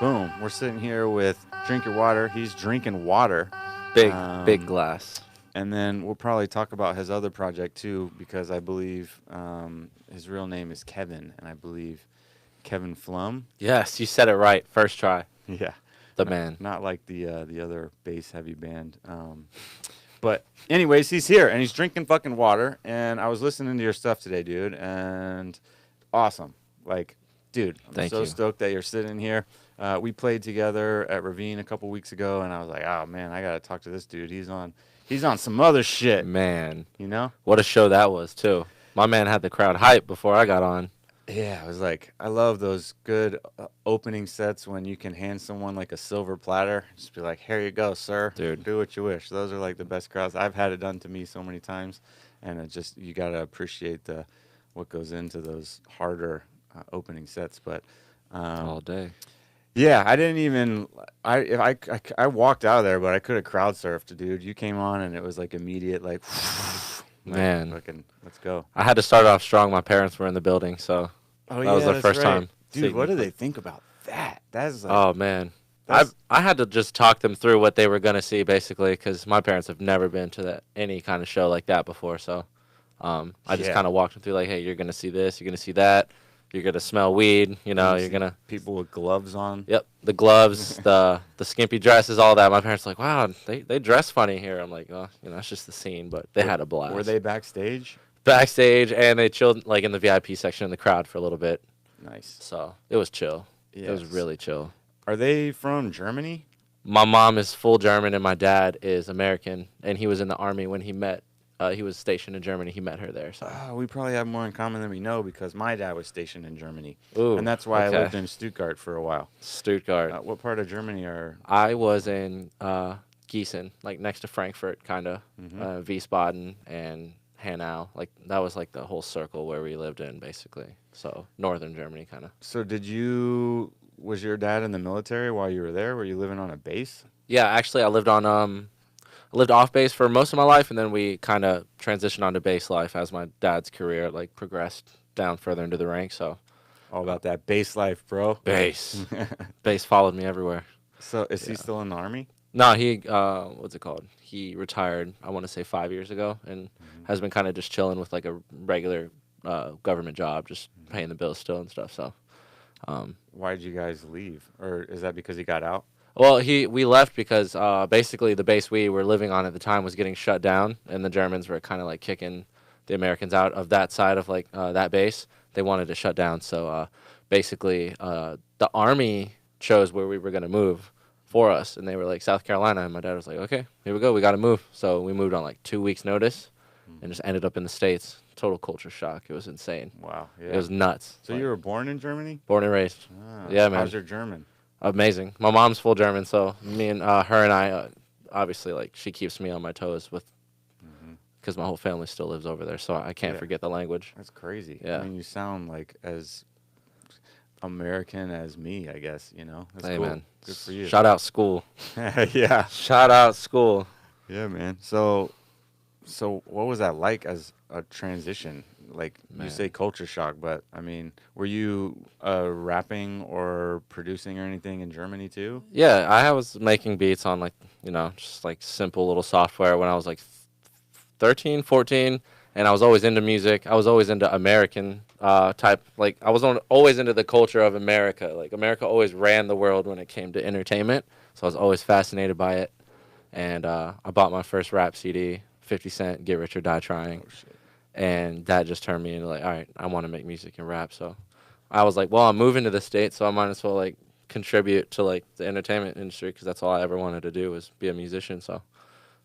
Boom. We're sitting here with Drinkurwater. He's drinking water. Big glass. And then we'll probably talk about his other project too, because I believe his real name is Kevin, and I believe Kevin Flum. Yes, you said it right. First try. Yeah. The man. Not like the other bass heavy band. But anyways, he's here and he's drinking fucking water. And I was listening to your stuff today, dude, and awesome. Like, dude, I'm so stoked that you're sitting here. We played together at Ravine a couple weeks ago, and I was like, oh man, I gotta talk to this dude. He's on some other shit. Man, you know what a show that was too. My man had the crowd hype before I got on. Yeah, I was like, I love those good opening sets when you can hand someone like a silver platter, just be like, here you go, sir. Dude, do what you wish. Those are like the best crowds. I've had it done to me so many times, and it just, you gotta appreciate what goes into those harder opening sets. But all day. Yeah, I didn't even. I walked out of there, but I could have crowd surfed, dude. You came on, and it was like immediate, like, man, fucking, let's go. I had to start off strong. My parents were in the building, so that was their first time. Dude, what do they think about that? That's like, oh man, I had to just talk them through what they were gonna see, basically, because my parents have never been to any kind of show like that before. So, I just kind of walked them through, like, hey, you're gonna see this, you're gonna see that. You're going to smell weed, you know, you're going to... People with gloves on. Yep, the gloves, the skimpy dresses, all that. My parents were like, wow, they dress funny here. I'm like, oh, you know, it's just the scene, but they had a blast. Were they backstage? Backstage, and they chilled, like, in the VIP section in the crowd for a little bit. Nice. So, it was chill. Yes. It was really chill. Are they from Germany? My mom is full German, and my dad is American, and he was in the Army when he met. He was stationed in Germany. He met her there. So we probably have more in common than we know, because my dad was stationed in Germany. Ooh, and that's why I lived in Stuttgart for a while. Stuttgart. What part of Germany are... I was in Gießen, like next to Frankfurt, kind of. Wiesbaden and Hanau. Like, that was like the whole circle where we lived in, basically. So northern Germany, kind of. So was your dad in the military while you were there? Were you living on a base? Yeah, actually, I lived off base for most of my life, and then we kind of transitioned onto base life as my dad's career like progressed down further into the ranks. So, all about that base life, bro. Base, base followed me everywhere. So, is he still in the Army? No, he what's it called? He retired, I want to say 5 years ago, and has been kind of just chilling with like a regular government job, just paying the bills still and stuff. So, why did you guys leave? Or is that because he got out? Well, we left because basically the base we were living on at the time was getting shut down, and the Germans were kind of like kicking the Americans out of that side of like that base. They wanted to shut down, so basically the Army chose where we were going to move for us, and they were like South Carolina, and my dad was like, okay, here we go, we got to move. So we moved on like 2 weeks' notice, and just ended up in the States. Total culture shock. It was insane. Wow. Yeah. It was nuts. So you were born in Germany? Born and raised. Yeah, man. How's your German? Amazing. My mom's full German, so me and her and I, obviously, like, she keeps me on my toes with, because my whole family still lives over there, so I can't forget the language. That's crazy. Yeah. I mean, you sound like as American as me, I guess, you know? That's hey, cool. Man. Good for you. Shout out school. Yeah. Shout out school. Yeah, man. So what was that like as a transition? Like, man. You say culture shock, but, I mean, were you rapping or producing or anything in Germany, too? Yeah, I was making beats on, like, you know, just, like, simple little software when I was, like, 13, 14, and I was always into music. I was always into American type. Like I was always into the culture of America. Like America always ran the world when it came to entertainment. So I was always fascinated by it. And I bought my first rap CD, 50 Cent, Get Rich or Die Trying. Oh shit. And that just turned me into like, all right, I want to make music and rap. So I was like, well, I'm moving to the States, so I might as well like contribute to like the entertainment industry because that's all I ever wanted to do was be a musician. So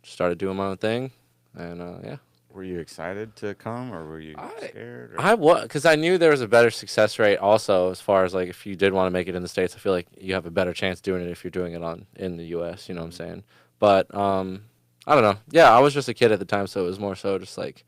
just started doing my own thing, and yeah. Were you excited to come, or were you scared? Or? I was, because I knew there was a better success rate also as far as like if you did want to make it in the States. I feel like you have a better chance doing it if you're doing it in the U.S. You know what I'm saying? But I don't know. Yeah, I was just a kid at the time, so it was more so just like,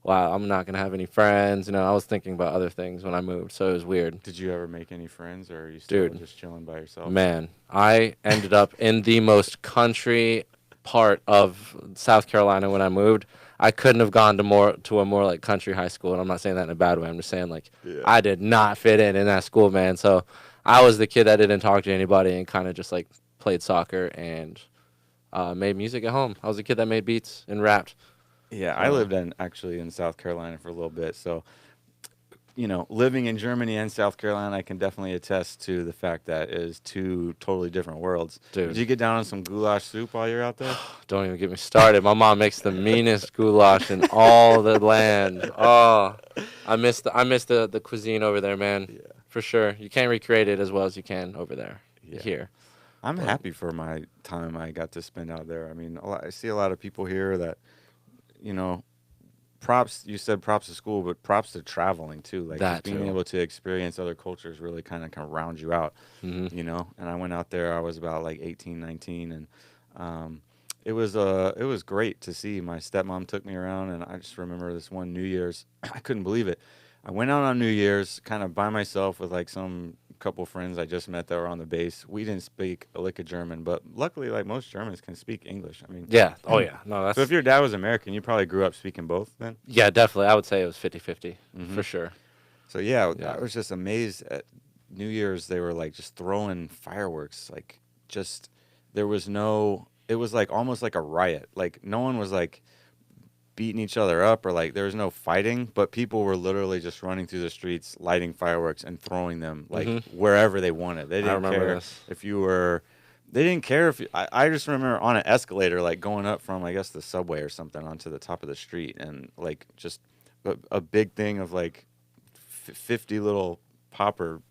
wow, I'm not gonna have any friends. You know, I was thinking about other things when I moved, so it was weird. Did you ever make any friends, or are you still Dude, just chilling by yourself? Man, I ended up in the most country part of South Carolina when I moved. I couldn't have gone to a more like country high school, and I'm not saying that in a bad way. I'm just saying like I did not fit in that school, man. So I was the kid that didn't talk to anybody and kind of just like played soccer and made music at home. I was a kid that made beats and rapped. Yeah, I lived actually in South Carolina for a little bit, so living in Germany and South Carolina, I can definitely attest to the fact that it is two totally different worlds. Dude. Did you get down on some goulash soup while you're out there? Don't even get me started. My mom makes the meanest goulash in all the land. Oh, I miss the cuisine over there, man. Yeah. For sure. You can't recreate it as well as you can over there. Yeah. Here. I'm happy for my time I got to spend out there. I mean, I see a lot of people here that, props. You said props to school, but props to traveling too. Like That just being too. able to experience other cultures really kind of round you out. Mm-hmm. And I went out there. I was about like 18, 19, and it was great to see. My stepmom took me around, and I just remember this one New Year's. I couldn't believe it. I went out on New Year's kind of by myself with like some couple friends I just met that were on the base. We didn't speak a lick of German, but luckily, like most Germans can speak English. I mean, Yeah. Oh, yeah. No, that's... so if your dad was American, you probably grew up speaking both then? Yeah, definitely. I would say it was 50-50, for sure. So, yeah, Yeah. I was just amazed at New Year's. They were like just throwing fireworks. Like, just, there was no, it was like almost like a riot. Like, no one was like beating each other up or like there was no fighting, but people were literally just running through the streets, lighting fireworks and throwing them like wherever they wanted. They didn't care if you were, they didn't care if, I just remember on an escalator, like going up from, I guess, the subway or something onto the top of the street and like just a big thing of like 50 little popper.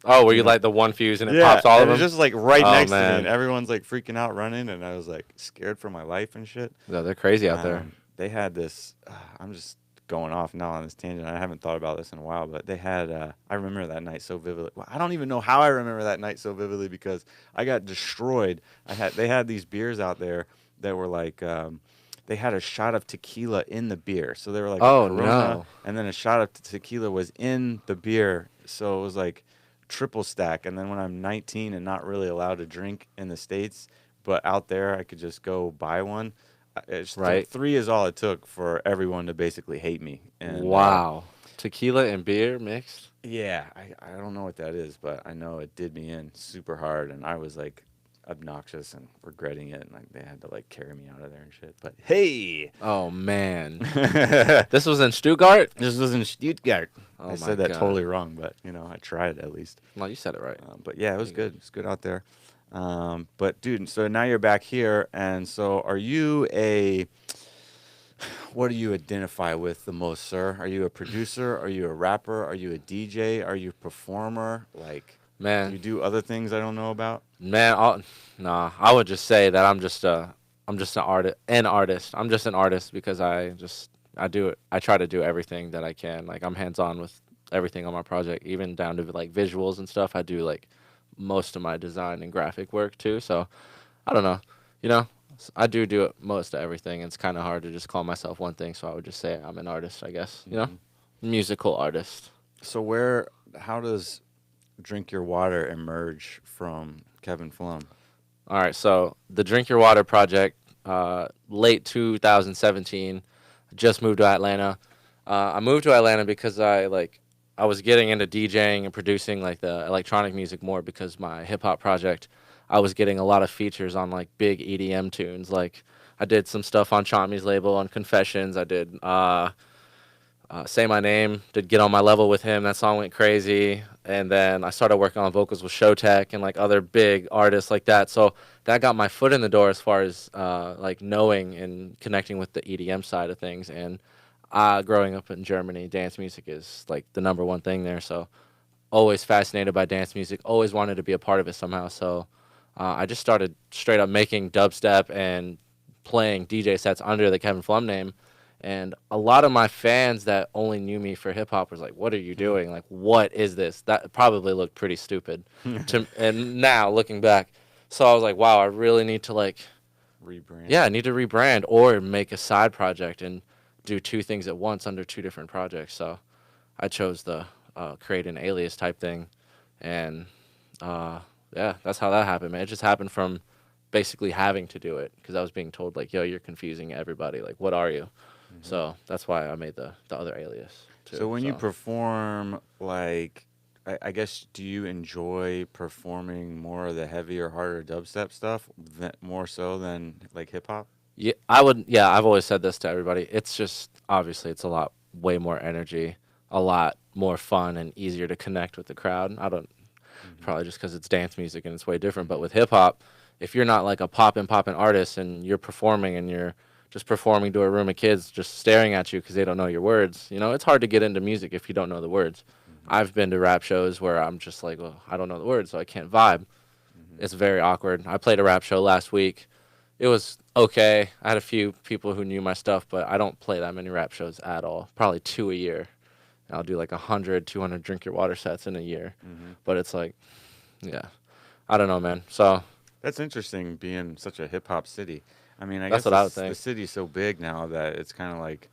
Oh, where you light the one fuse and it pops all of them? It was just like right next to me man. and everyone's like freaking out running and I was like scared for my life and shit. No, they're crazy out there. They had this, I'm just going off now on this tangent. I haven't thought about this in a while, but they had, I remember that night so vividly. Well, I don't even know how I remember that night so vividly because I got destroyed. They had these beers out there that were like, they had a shot of tequila in the beer. So they were like, oh, a Corona, no. And then a shot of tequila was in the beer. So it was like triple stack. And then when I'm 19 and not really allowed to drink in the States, but out there I could just go buy one. Right. 3 is all it took for everyone to basically hate me. And, wow. Tequila and beer mixed? Yeah. I don't know what that is, but I know it did me in super hard. And I was like obnoxious and regretting it. And like they had to like carry me out of there and shit. But hey. Oh, man. This was in Stuttgart? This was in Stuttgart. Oh, I said that totally wrong, but I tried at least. No, you said it right. But yeah, it was good. It was good out there. But dude, so now you're back here, and so are you what do you identify with the most, sir? Are you a producer? Are you a rapper? Are you a DJ? Are you a performer? Like, man, do you do other things I don't know about? Man, nah, I would just say that I'm just an artist. I'm just an artist because I try to do everything that I can. Like I'm hands-on with everything on my project, even down to like visuals and stuff. I do like most of my design and graphic work too. So I don't know, I do it most of everything. It's kind of hard to just call myself one thing. So I would just say I'm an artist, I guess, musical artist. So how does Drink Your Water emerge from Kevin Flum? All right. So the Drink Your Water project, late 2017, just moved to Atlanta. I moved to Atlanta because I was getting into DJing and producing like the electronic music more because my hip hop project, I was getting a lot of features on like big EDM tunes. Like I did some stuff on Chami's label on Confessions. I did Say My Name did Get on My Level with him. That song went crazy. And then I started working on vocals with Showtek and like other big artists like that. So that got my foot in the door as far as like knowing and connecting with the EDM side of things. And growing up in Germany, dance music is like the number one thing there. So always fascinated by dance music, always wanted to be a part of it somehow. So I just started straight up making dubstep and playing DJ sets under the Kevin Flum name. And a lot of my fans that only knew me for hip hop was like, "What are you doing? Like, what is this?" That probably looked pretty stupid. And now looking back, so I was like, "Wow, I really need to like Rebrand. yeah, I need to rebrand or make a side project and do two things at once under two different projects." So I chose the create an alias type thing, and yeah, that's how that happened, man. It just happened from basically having to do it because I was being told like, "Yo, you're confusing everybody. Like, what are you?" So that's why I made the other alias too. So when you perform, like, I guess, do you enjoy performing more of the heavier, harder dubstep stuff more so than like hip hop? Yeah, I would. Yeah, I've always said this to everybody. It's just obviously it's a lot way more energy, a lot more fun, and easier to connect with the crowd. I don't probably just because it's dance music and it's way different. But with hip hop, if you're not like a poppin' artist and you're performing and you're just performing to a room of kids just staring at you because they don't know your words, you know, it's hard to get into music if you don't know the words. I've been to rap shows where I'm just like, well, I don't know the words, so I can't vibe. It's very awkward. I played a rap show last week. It was okay. I had a few people who knew my stuff, but I don't play that many rap shows at all. Probably 2 a year. And I'll do like 100, 200 Drinkurwater sets in a year. But it's like, yeah, I don't know, man. So That's interesting, being such a hip hop city. I mean, I That's guess what I would think. the city's so big now that it's kind of like,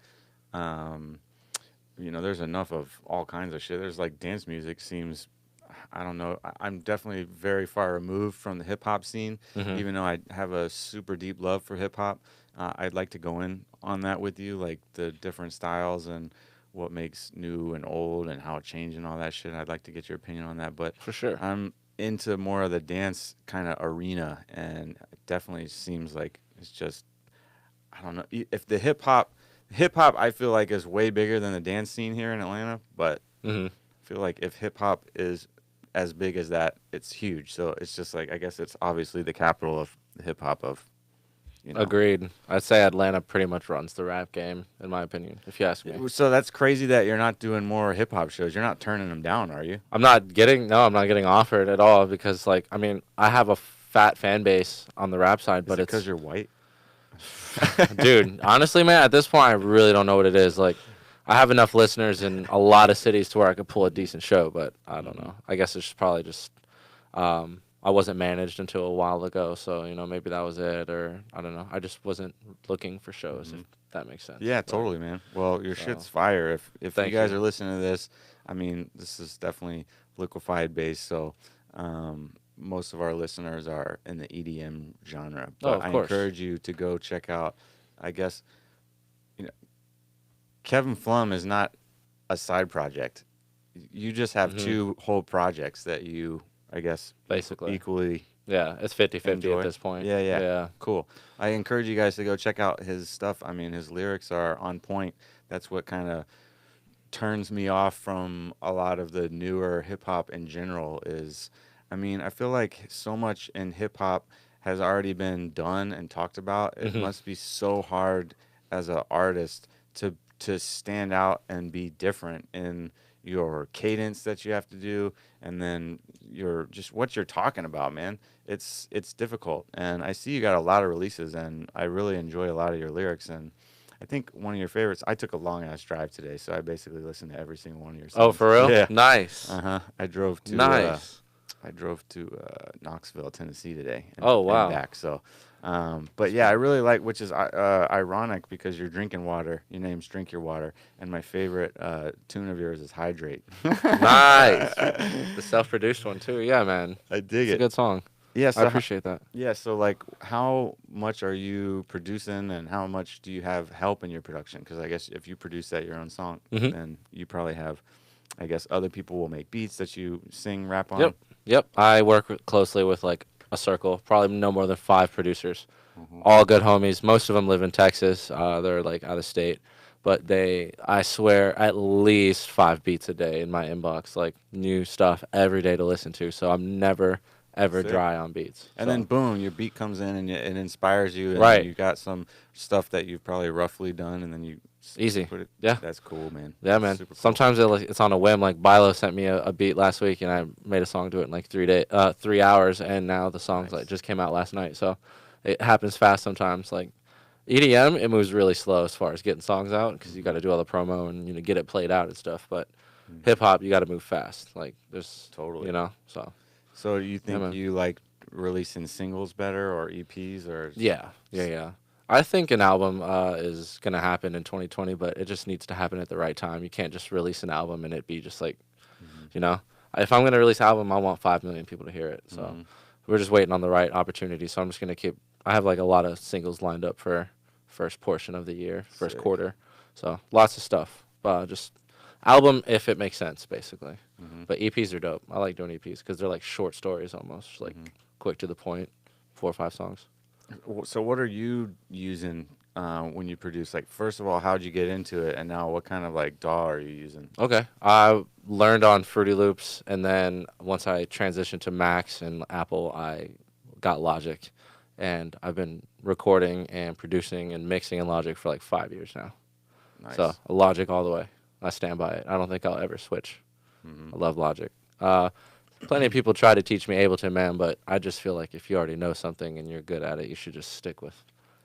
there's enough of all kinds of shit. There's like dance music seems, I don't know. I'm definitely very far removed from the hip hop scene, even though I have a super deep love for hip hop. I'd like to go in on that with you, like the different styles and what makes new and old and how it changed and all that shit. I'd like to get your opinion on that. But for sure. I'm into more of the dance kind of arena, and it definitely seems like it's just, I don't know. If the hip hop, I feel like is way bigger than the dance scene here in Atlanta. But I feel like if hip hop is as big as that, it's huge. So it's just like, I guess it's obviously the capital of the hip hop of, Agreed. I'd say Atlanta pretty much runs the rap game, in my opinion, if you ask me. So that's crazy that you're not doing more hip hop shows. You're not turning them down, are you? I'm not getting offered at all because, like, I mean, I have a fat fan base on the rap side, but Is it it's because you're white? dude, honestly, man, at this point, I really don't know what it is. Like, I have enough listeners in a lot of cities to where I could pull a decent show, but I don't know. I guess it's probably just I wasn't managed until a while ago, so maybe that was it, or I don't know. I just wasn't looking for shows, if that makes sense. Yeah, But, totally, man. Well, your shit's fire. If you Thank guys you. are listening to this, I mean, this is definitely liquefied based, so most of our listeners are in the EDM genre. But of I course. encourage you to go check out, I guess, Kevin Flum is not a side project. You just have two whole projects that you, I guess, Basically. equally Yeah, it's 50-50 enjoy. at this point. Yeah. Cool. I encourage you guys to go check out his stuff. I mean, his lyrics are on point. That's what kind of turns me off from a lot of the newer hip hop in general is, I mean, I feel like so much in hip hop has already been done and talked about. It must be so hard as an artist to stand out and be different in your cadence that you have to do, and then your just what you're talking about, man. It's difficult, and I see you got a lot of releases, and I really enjoy a lot of your lyrics. And I think one of your favorites. I took a long ass drive today, so I basically listened to every single one of your songs. Oh, for real? Yeah. Nice. I drove to Nice. Knoxville, Tennessee today. Oh, wow. And back. So, but yeah, I really like, which is ironic because you're drinking water. Your name's Drinkurwater, and my favorite tune of yours is Hydrate. Nice. The self-produced one too. Yeah, man. I dig It's a it. good song. Yeah, I so appreciate that. yeah, so like, how much are you producing, and how much do you have help in your production? Because I guess if you produce that your own song, then you probably have, I guess, other people will make beats that you sing, rap on. Yep. I work closely with like a circle, probably no more than 5 producers. All good homies. Most of them live in Texas. They're like out of state, but I swear, at least 5 beats a day in my inbox, like new stuff every day to listen to. So I'm never ever Sick. dry on beats. And So. then boom, your beat comes in and it inspires you, and then Right. you got some stuff that you've probably roughly done, and then you Easy. put it. Yeah. That's cool, man. Yeah, man. Super cool. Sometimes it's on a whim. Like Bilo sent me a beat last week, and I made a song to it in like 3 hours, and now the song's Nice. like just came out last night. So it happens fast sometimes. Like EDM, it moves really slow as far as getting songs out because you got to do all the promo and get it played out and stuff. But hip hop, you got to move fast. Like there's Totally. So So you think man. you like releasing singles better or EPs or? yeah. I think an album is gonna happen in 2020, but it just needs to happen at the right time. You can't just release an album and it be just like, if I'm gonna release an album, I want 5 million people to hear it. So we're just waiting on the right opportunity. So I'm just gonna keep. I have like a lot of singles lined up for first portion of the year, first Sick. quarter. So lots of stuff. Just album if it makes sense, basically. But EPs are dope. I like doing EPs because they're like short stories almost, like quick to the point, 4 or 5 songs. So what are you using when you produce? Like, first of all, how'd you get into it, and now what kind of like DAW are you using? Okay. I learned on Fruity Loops, and then once I transitioned to Macs and Apple, I got Logic. And I've been recording and producing and mixing in Logic for like 5 years now. Nice. So Logic all the way. I stand by it. I don't think I'll ever switch. I love Logic. Plenty of people try to teach me Ableton, man, but I just feel like if you already know something and you're good at it, you should just stick with.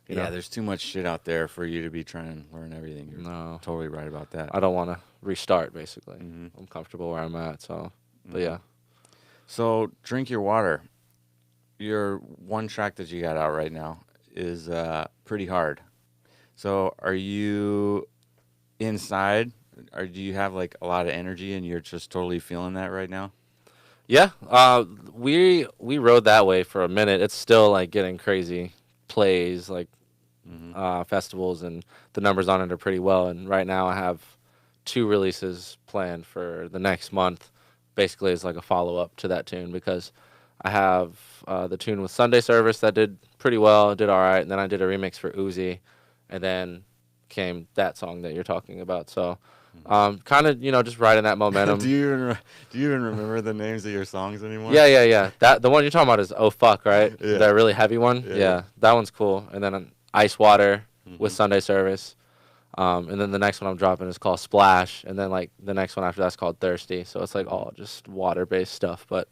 There's too much shit out there for you to be trying to learn everything. You're No. totally right about that. I don't want to restart, basically. I'm comfortable where I'm at, so. But yeah. So, Drink Your Water, your one track that you got out right now is pretty hard. So, are you inside, or do you have like a lot of energy and you're just totally feeling that right now? Yeah, we rode that way for a minute. It's still like getting crazy plays, like festivals, and the numbers on it are pretty well. And right now, I have 2 releases planned for the next month. Basically, it's like a follow up to that tune because I have the tune with Sunday Service that did pretty well, did all right, and then I did a remix for Uzi, and then came that song that you're talking about. So. Kind of, just riding that momentum. Do you even remember the names of your songs anymore? Yeah. The one you're talking about is Oh Fuck, right? Yeah. The really heavy one. Yeah, that one's cool. And then Ice Water with Sunday Service. And then the next one I'm dropping is called Splash. And then like the next one after that's called Thirsty. So it's like all just water-based stuff. But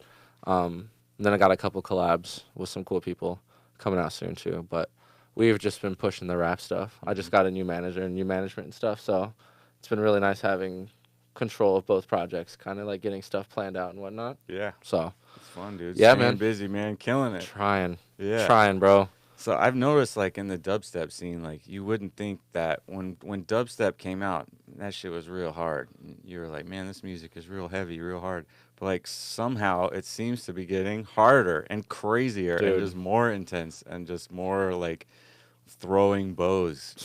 then I got a couple collabs with some cool people coming out soon too. But we've just been pushing the rap stuff. I just got a new manager and new management and stuff. So it's been really nice having control of both projects, kind of like getting stuff planned out and whatnot. Yeah. So It's fun, dude. Yeah, Staying man. busy, man. Killing it. Trying, bro. So I've noticed, like, in the dubstep scene, like, you wouldn't think that when dubstep came out, that shit was real hard. And you were like, man, this music is real heavy, real hard. But, like, somehow it seems to be getting harder and crazier and Dude. just more intense and just more, like, throwing bows,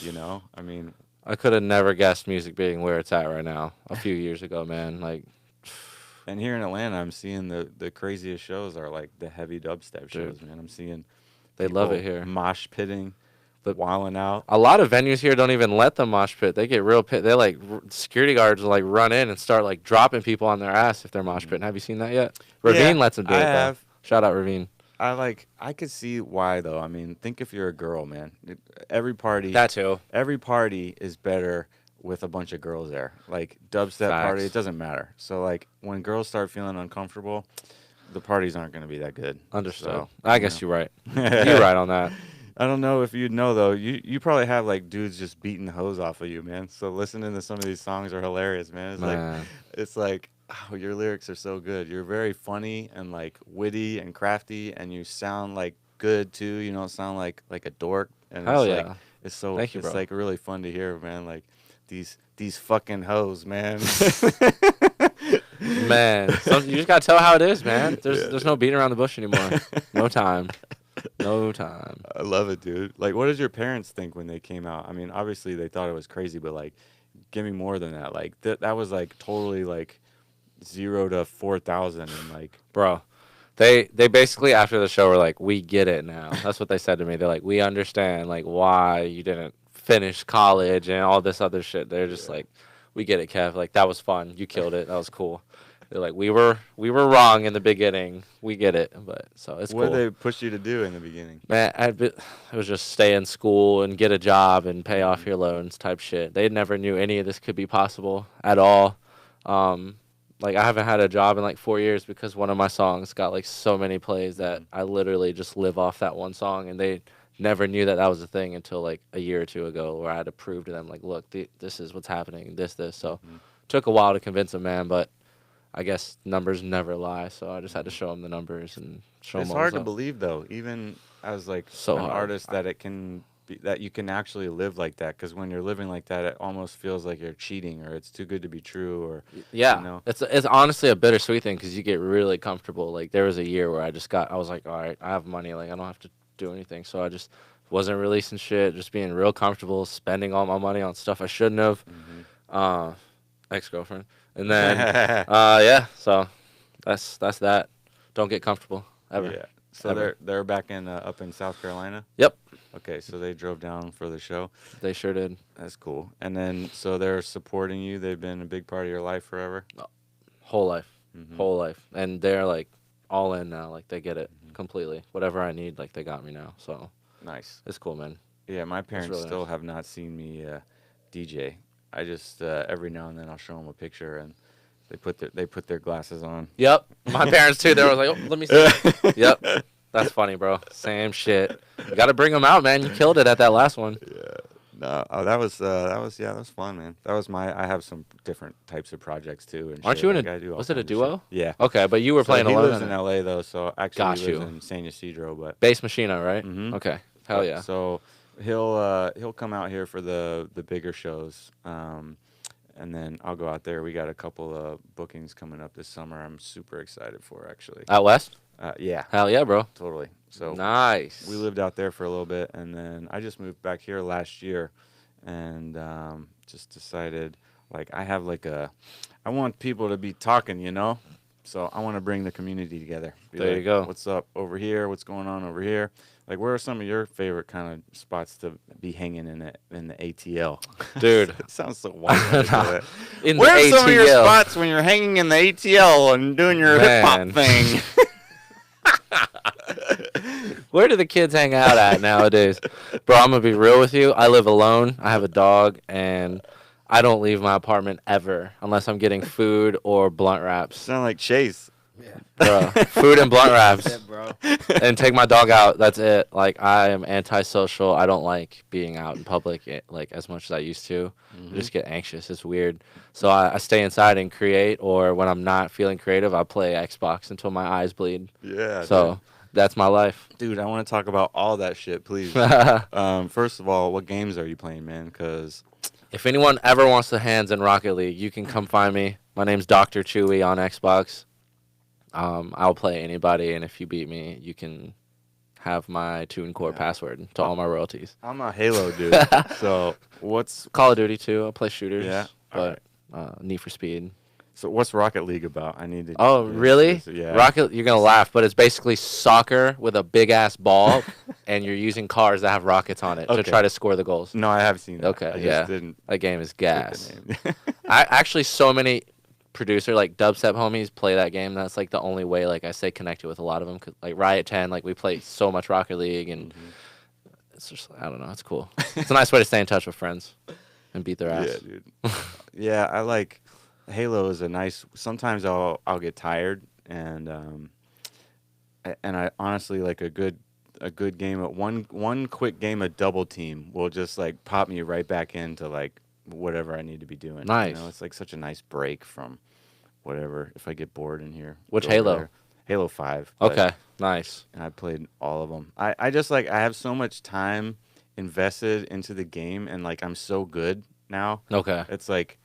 I mean... I could have never guessed music being where it's at right now a few years ago, man. Like, And here in Atlanta, I'm seeing the craziest shows are, like, the heavy dubstep shows, man. I'm seeing... They love people it here. Mosh pitting, But wilding out. a lot of venues here don't even let them mosh pit. They get real pit. They like security guards will like run in and start like dropping people on their ass if they're mosh pitting. Have you seen that yet? Ravine lets them do it. I though. have. Shout out Ravine. I could see why though. I mean, think if you're a girl, man. Every party too. every party is better with a bunch of girls there. Like dubstep party, Facts. it doesn't matter. So like when girls start feeling uncomfortable, the parties aren't going to be that good. Understood. So, I guess you're right. You're right on that. I don't know if you know though. You probably have like dudes just beating the hose off of you, man. So listening to some of these songs are hilarious, man. It's like oh, your lyrics are so good. You're very funny and like witty and crafty, and you sound like good too. You don't sound like a dork. And Hell it's yeah. like it's so Thank you, it's bro. like really fun to hear, man. Like these fucking hoes, man. Man, you just gotta tell how it is, man. There's no beating around the bush anymore. No time. No time. I love it, dude. Like, what did your parents think when they came out? I mean, obviously they thought it was crazy, but like, give me more than that. Like, that was like totally like 0 to 4,000, and like, Bro, they basically after the show were like, we get it now. That's what they said to me. They're like, we understand like why you didn't finish college and all this other shit. They're just like, we get it, Kev. Like, that was fun. You killed it. That was cool. They're like, we were wrong in the beginning. We get it, but so it's What cool. did they push you to do in the beginning? Man, it was just stay in school and get a job and pay off your loans type shit. They never knew any of this could be possible at all. Like, I haven't had a job in like 4 years because one of my songs got like so many plays that I literally just live off that one song, and they never knew that was a thing until like a year or two ago, where I had to prove to them like, look, this is what's happening, this. So took a while to convince them, man, but I guess numbers never lie, so I just had to show them the numbers and show them. It's hard to believe, though, even as like So an hard. artist, that it can be, that you can actually live like that. Because when you're living like that, it almost feels like you're cheating, or it's too good to be true, or Yeah, you know? it's honestly a bittersweet thing because you get really comfortable. Like, there was a year where I was like, all right, I have money, like I don't have to do anything, so I just wasn't releasing shit, just being real comfortable, spending all my money on stuff I shouldn't have. Ex-girlfriend, and then yeah, so that's that. Don't get comfortable ever. Yeah. So Ever. they're back in up in South Carolina. Yep, Okay, so they drove down for the show. they sure did. That's cool. And then so they're supporting you. They've been a big part of your life forever. Whole life, and they're like all in now. Like, they get it completely. Whatever I need, like, they got me now. So Nice. it's cool, man. Yeah, my parents really still nice. have not seen me DJ. I just every now and then I'll show them a picture, and they put their glasses on. Yep, my parents too. They were like, oh, let me see. Yep, that's funny, bro. Same shit. You got to bring them out, man. You killed it at that last one. No, that was fun, man. I have some different types of projects too. And Aren't shit. you in Like, a? I do all Was it a kinds of duo? shit. Yeah. Okay, but you were playing he alone. lives in LA though, so actually Got he lives you. in San Ysidro, but Bass Machina, right? Mhm. Okay. Hell yeah. So he'll come out here for the bigger shows, and then I'll go out there. We got a couple of bookings coming up this summer. I'm super excited for actually. Out west? Yeah, Hell yeah, bro. totally. So Nice. we lived out there for a little bit, and then I just moved back here last year, and just decided like I want people to be talking, you know. So I want to bring the community together. There you like, go. What's up over here? What's going on over here? Like, where are some of your favorite kind of spots to be hanging in the ATL? Dude. It sounds so wild. when I say that. In Where are the some of your ATL. spots when you're hanging in the ATL and doing your hip hop Man. thing? Where do the kids hang out at nowadays? Bro, I'm going to be real with you. I live alone. I have a dog, and I don't leave my apartment ever unless I'm getting food or blunt wraps. Sound like Chase. Bro, food and blunt wraps. Yeah, bro. And take my dog out. That's it. Like, I am antisocial. I don't like being out in public like as much as I used to. I just get anxious. It's weird. So I stay inside and create, or when I'm not feeling creative, I play Xbox until my eyes bleed. Yeah. So that's my life. dude, I want to talk about all that shit, please. First of all, what games are you playing, man? Because If anyone ever wants the hands in Rocket League, you can come find me. My name's Dr. Chewy on Xbox. I'll play anybody, and if you beat me, you can have my TuneCore password to all my royalties. I'm a Halo dude. So what's Call of Duty too. I'll play shooters. Yeah? But Need for Speed. what's Rocket League about? I need to. Oh, really? Yeah. Rocket, you're gonna laugh, but it's basically soccer with a big ass ball, and you're using cars that have rockets on it to Okay. try to score the goals. No, I have seen that. Okay, I just yeah. didn't That game is get gas. the name. I actually so many producer like Dubstep homies play that game. That's like the only way like I stay connected with a lot of them. Like Riot 10, like we play so much Rocket League, and it's just I don't know. It's cool. It's a nice way to stay in touch with friends and beat their ass. Yeah, dude. Yeah, I like Halo is a nice. Sometimes I'll get tired, and I honestly like a good game at one quick game of Double Team will just like pop me right back into like whatever I need to be doing. Nice. You know, it's like such a nice break from whatever. If I get bored in here. Which go over Halo? there. Halo 5. but- Okay, nice. and I played all of them. I just like I have so much time invested into the game, and like I'm so good now. Okay. It's like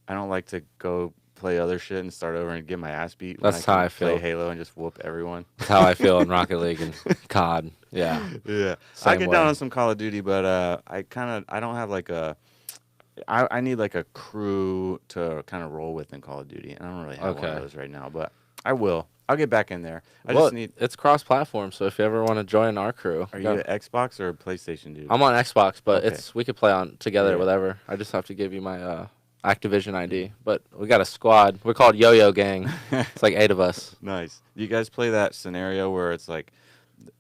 I don't like to go play other shit and start over and get my ass beat. That's when how can I feel. Play Halo and just whoop everyone. That's how I feel in Rocket League and COD. Yeah. Yeah, I Same get way. down on some Call of Duty, but I don't have like a. I need like a crew to kind of roll with in Call of Duty. And I don't really have one of Okay. those right now, but I will. I'll get back in there. I Well, just need. it's cross-platform, so if you ever want to join our crew, Are you an Xbox or a PlayStation dude? I'm on Xbox, but Okay. we could play on together, Yeah. whatever. I just have to give you my Activision ID. But we got a squad. We're called Yo-Yo Gang. It's like 8 of us. Nice. You guys play that scenario where it's like,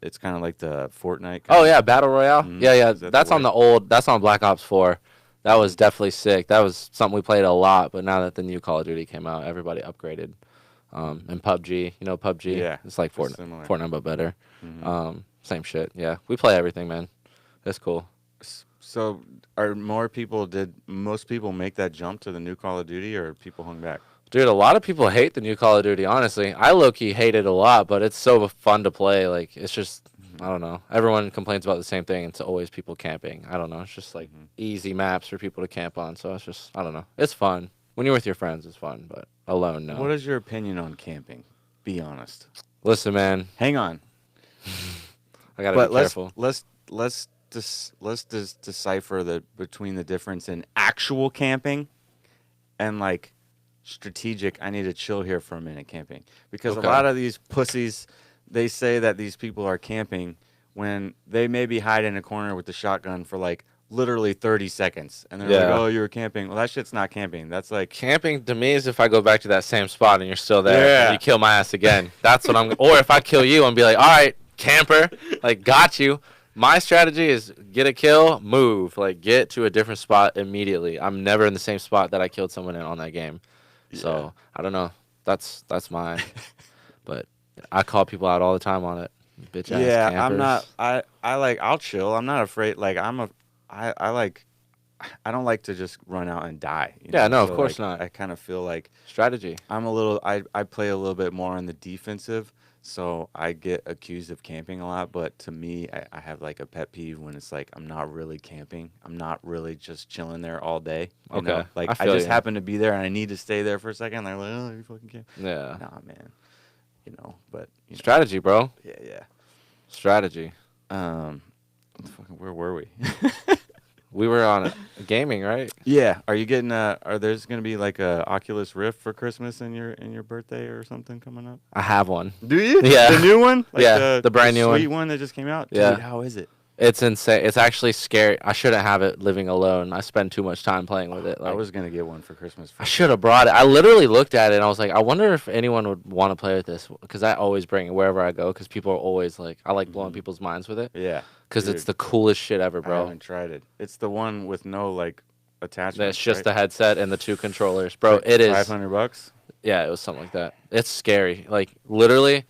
it's kind of like the Fortnite. Oh yeah, Battle Royale. Mhm. Yeah, Is that that's the on way? the old. That's on Black Ops 4. That was definitely sick. That was something we played a lot. But now that the new Call of Duty came out, everybody upgraded. And PUBG, you know PUBG. Yeah, It's like it's similar. Fortnite but better. Mhm. Same shit. Yeah, we play everything, man. It's cool. So, did most people make that jump to the new Call of Duty, or people hung back? Dude, a lot of people hate the new Call of Duty, honestly. I low-key hate it a lot, but it's so fun to play. Like, it's just, I don't know. Everyone complains about the same thing. It's always people camping. I don't know. It's just, like, easy maps for people to camp on. So it's just, I don't know. It's fun. When you're with your friends, it's fun, but alone, no. What is your opinion on camping? Be honest. Listen, man, Hang on. I got to But be careful. let's decipher between the difference in actual camping and like strategic. I need to chill here for a minute camping, because Okay. a lot of these pussies, they say that these people are camping when they maybe hide in a corner with the shotgun for like literally 30 seconds, and they're like, Yeah. "Oh, you were camping." Well, that shit's not camping. That's like, Camping to me is if I go back to that same spot and you're still there Yeah. and you kill my ass again. That's what I'm. Or if I kill you and be like, all right, camper, like got you. My strategy is get a kill, move, like get to a different spot immediately. I'm never in the same spot that I killed someone in on that game. So I don't know. That's mine. But I call people out all the time on it. Bitch ass yeah, campers. I'm not. I like. I'll chill. I'm not afraid. Like I like. I don't like to just run out and die. You Yeah, know? no, of So, course like, not. I kind of feel like Strategy. I'm a little. I play a little bit more on the defensive, so I get accused of camping a lot. But to me, I have like a pet peeve when it's like I'm not really camping. I'm not really just chilling there all day. You know? Okay, Like I I feel just you. happen to be there and I need to stay there for a second. They're like, "Oh, you fucking camp." Yeah. Nah, man. You know, but you know, Strategy, bro. yeah. Strategy. Fucking, where were we? We were on gaming, right? Yeah. Are you getting are there's gonna be like a Oculus Rift for Christmas in your birthday or something coming up? I have one. Do you? Yeah. The new one? Like Yeah, the brand new sweet one that just came out? Yeah. Dude, how is it? It's insane. It's actually scary. I shouldn't have it living alone. I spend too much time playing with it. I Like, was gonna get one for Christmas. I should have brought it. I literally looked at it and I was like, I wonder if anyone would want to play with this, because I always bring it wherever I go, because people are always like, I like blowing people's minds with it, Yeah. because it's Dude, the coolest shit ever, I bro. haven't tried it. It's the one with no like attachment. That's just right? the headset and the 2 controllers, bro. Like It is. $500. Yeah, it was something like that. It's scary. Like, literally,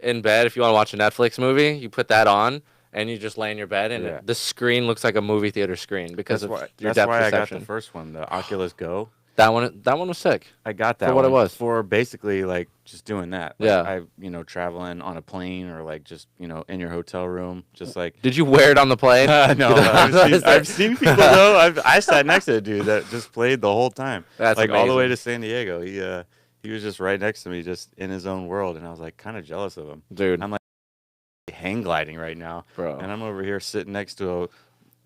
in bed, if you want to watch a Netflix movie, you put that on, and you just lay in your bed, and Yeah. the screen looks like a movie theater screen because That's of why, your that's depth why I got perception. the first one, the Oculus Go. That one was sick. I got that For what it one was. for basically like just doing that. Like, Yeah. traveling on a plane or like just, in your hotel room, just like. Did you wear it on the plane? No, I've seen people though. I sat next to a dude that just played the whole time. That's like all the way amazing. to San Diego. He was just right next to me, just in his own world, and I was like kind of jealous of him. Dude, I'm like hang gliding right now, bro. and I'm over here sitting next to a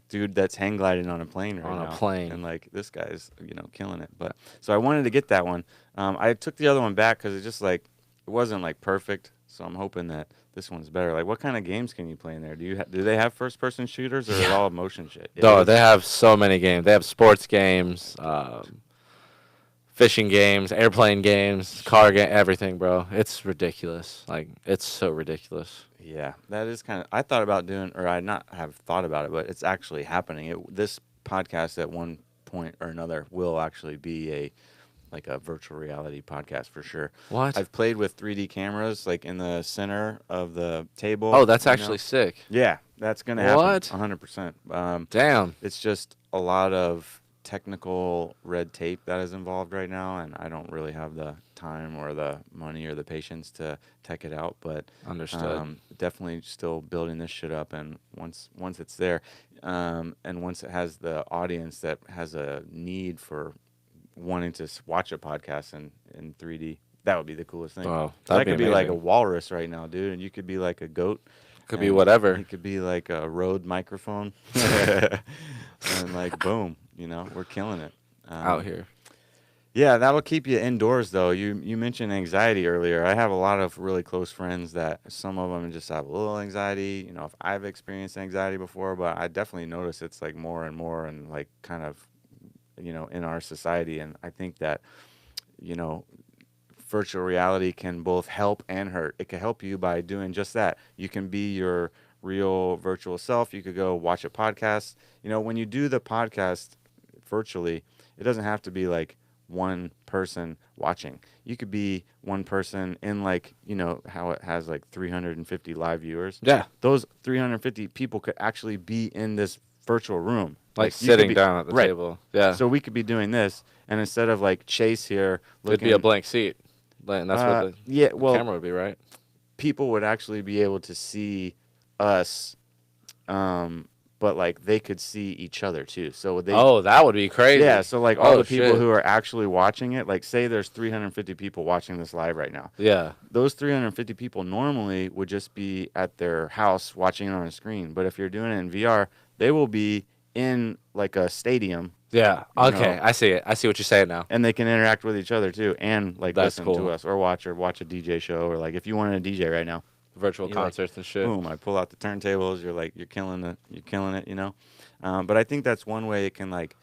dude that's hang gliding on a plane right now. On a plane. And like this guy's killing it. But so I wanted to get that one. I took the other one back because it just like it wasn't like perfect. So I'm hoping that this one's better. Like, what kind of games can you play in there? Do they have first person shooters, or is it all motion shit? No, they have so many games. They have sports games, fishing games, airplane games, car game, everything, bro. It's ridiculous. Like, it's so ridiculous. Yeah, that is kind of. I thought about doing, or I not have thought about it, but it's actually happening. This podcast at one point or another will actually be a virtual reality podcast for sure. What? I've played with 3D cameras like in the center of the table. Oh, that's actually sick. Yeah, that's gonna happen. What? 100%. Damn. It's just a lot of technical red tape that is involved right now, and I don't really have the time or the money or the patience to tech it out. But Understood. definitely still building this shit up, and once it's there, and once it has the audience that has a need for wanting to watch a podcast in 3D, that would be the coolest thing. Wow, I that'd be could be like a amazing. walrus right now, dude, and you could be like a goat. Could be And whatever. It could be like a Rode microphone, and like boom, we're killing it Out here. Yeah, that'll keep you indoors though. You mentioned anxiety earlier. I have a lot of really close friends that some of them just have a little anxiety. If I've experienced anxiety before, but I definitely notice it's like more and more and like kind of in our society. And I think that you know virtual reality can both help and hurt. It can help you by doing just that. You can be your real virtual self. You could go watch a podcast. When you do the podcast virtually, it doesn't have to be like one person watching. You could be one person in like, how it has like 350 live viewers. Yeah. Those 350 people could actually be in this virtual room. Like sitting down at the right. table. Yeah. So we could be doing this, and instead of like Chase here looking, it'd be a blank seat. And that's what the camera would be, right? People would actually be able to see us, but like they could see each other too. So that would be crazy. Yeah, so like all the people who are actually watching it, like say there's 350 people watching this live right now. Yeah. Those 350 people normally would just be at their house watching it on a screen. But if you're doing it in VR, they will be in like a stadium. Yeah. Okay. I see it. I see what you're saying now. And they can interact with each other too, and like That's listen cool. to us or watch a DJ show, or like if you wanted a DJ right now, virtual concerts and shit. Boom! I pull out the turntables. You're killing it. But I think that's one way it can like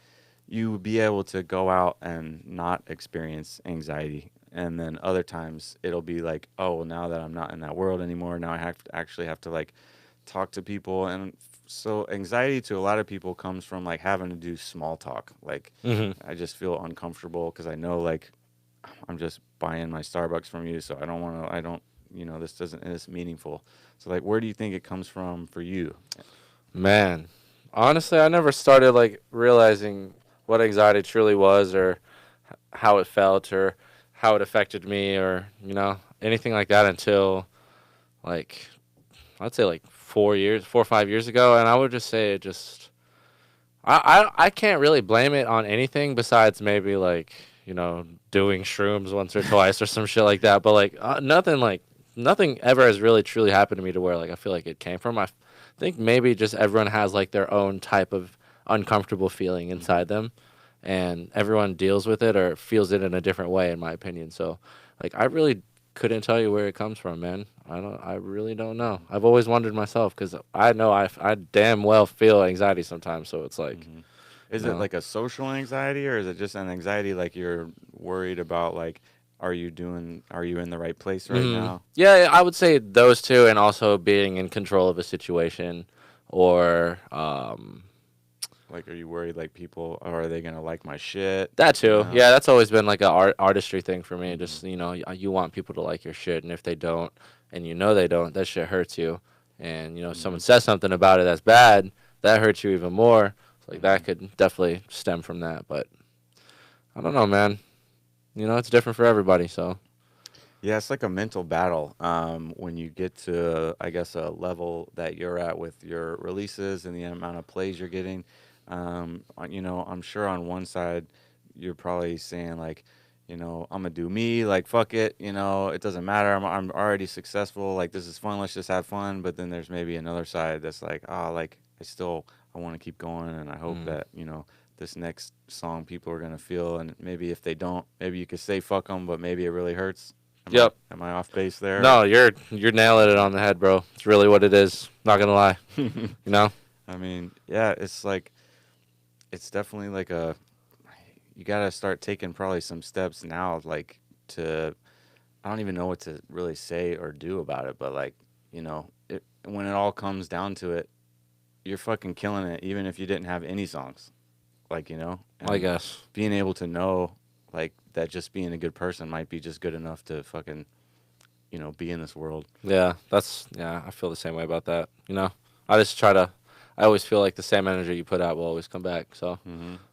you be able to go out and not experience anxiety, and then other times it'll be like, oh, well, now that I'm not in that world anymore, now I have to like talk to people. And so anxiety to a lot of people comes from like having to do small talk. Like I just feel uncomfortable because I know like I'm just buying my Starbucks from you, so this isn't meaningful. So like, where do you think it comes from for you? Man, honestly, I never started like realizing what anxiety truly was, or how it felt, or how it affected me, or anything like that until like I'd say like 4 or 5 years ago. And I would just say it just I can't really blame it on anything besides maybe like doing shrooms once or twice or some shit like that. But like nothing ever has really truly happened to me to where like I feel like it came from. I think maybe just everyone has like their own type of uncomfortable feeling inside them, and everyone deals with it or feels it in a different way, in my opinion. So like I really couldn't tell you where it comes from, man. I really don't know. I've always wondered myself, because I know I damn well feel anxiety sometimes. So it's like, is it like a social anxiety, or is it just an anxiety like you're worried about like, are you in the right place right now? Yeah, I would say those two, and also being in control of a situation, or like, are you worried like people, are they gonna like my shit? that too. Yeah, that's always been like a artistry thing for me. Just you want people to like your shit, and if they don't, and they don't, that shit hurts you. And someone says something about it that's bad, that hurts you even more. So, like that could definitely stem from that. But I don't know, man. It's different for everybody. So yeah, it's like a mental battle when you get to, I guess, a level that you're at with your releases and the amount of plays you're getting. I'm sure on one side you're probably saying like, I'm gonna do me, like fuck it, it doesn't matter. I'm already successful. Like this is fun. Let's just have fun. But then there's maybe another side that's like, like I want to keep going, and I hope that this next song people are gonna feel. And maybe if they don't, maybe you could say fuck them, but maybe it really hurts. Am I off base there? No, you're nailing it on the head, bro. It's really what it is. Not gonna lie. I mean, yeah, it's like, it's definitely like you gotta start taking probably some steps now, like I don't even know what to really say or do about it, but like, when it all comes down to it, you're fucking killing it, even if you didn't have any songs, like, I guess being able to know like that just being a good person might be just good enough to fucking, be in this world. Yeah, I feel the same way about that. I always feel like the same energy you put out will always come back. So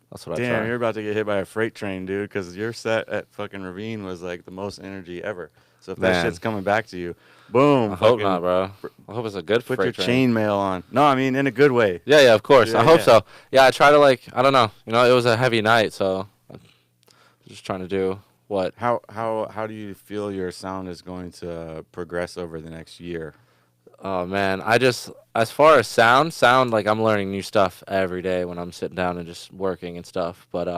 that's what I try. Damn, you're about to get hit by a freight train, dude, because your set at fucking Ravine was like the most energy ever. So if that shit's coming back to you, boom. I hope not, bro. I hope it's a good freight train. Put your chainmail on. No, I mean in a good way. Yeah, of course. I hope so. Yeah, I try to I don't know. It was a heavy night, so I'm just trying to do what. How do you feel your sound is going to progress over the next year? Oh man, I just as far as sound like I'm learning new stuff every day when I'm sitting down and just working and stuff. But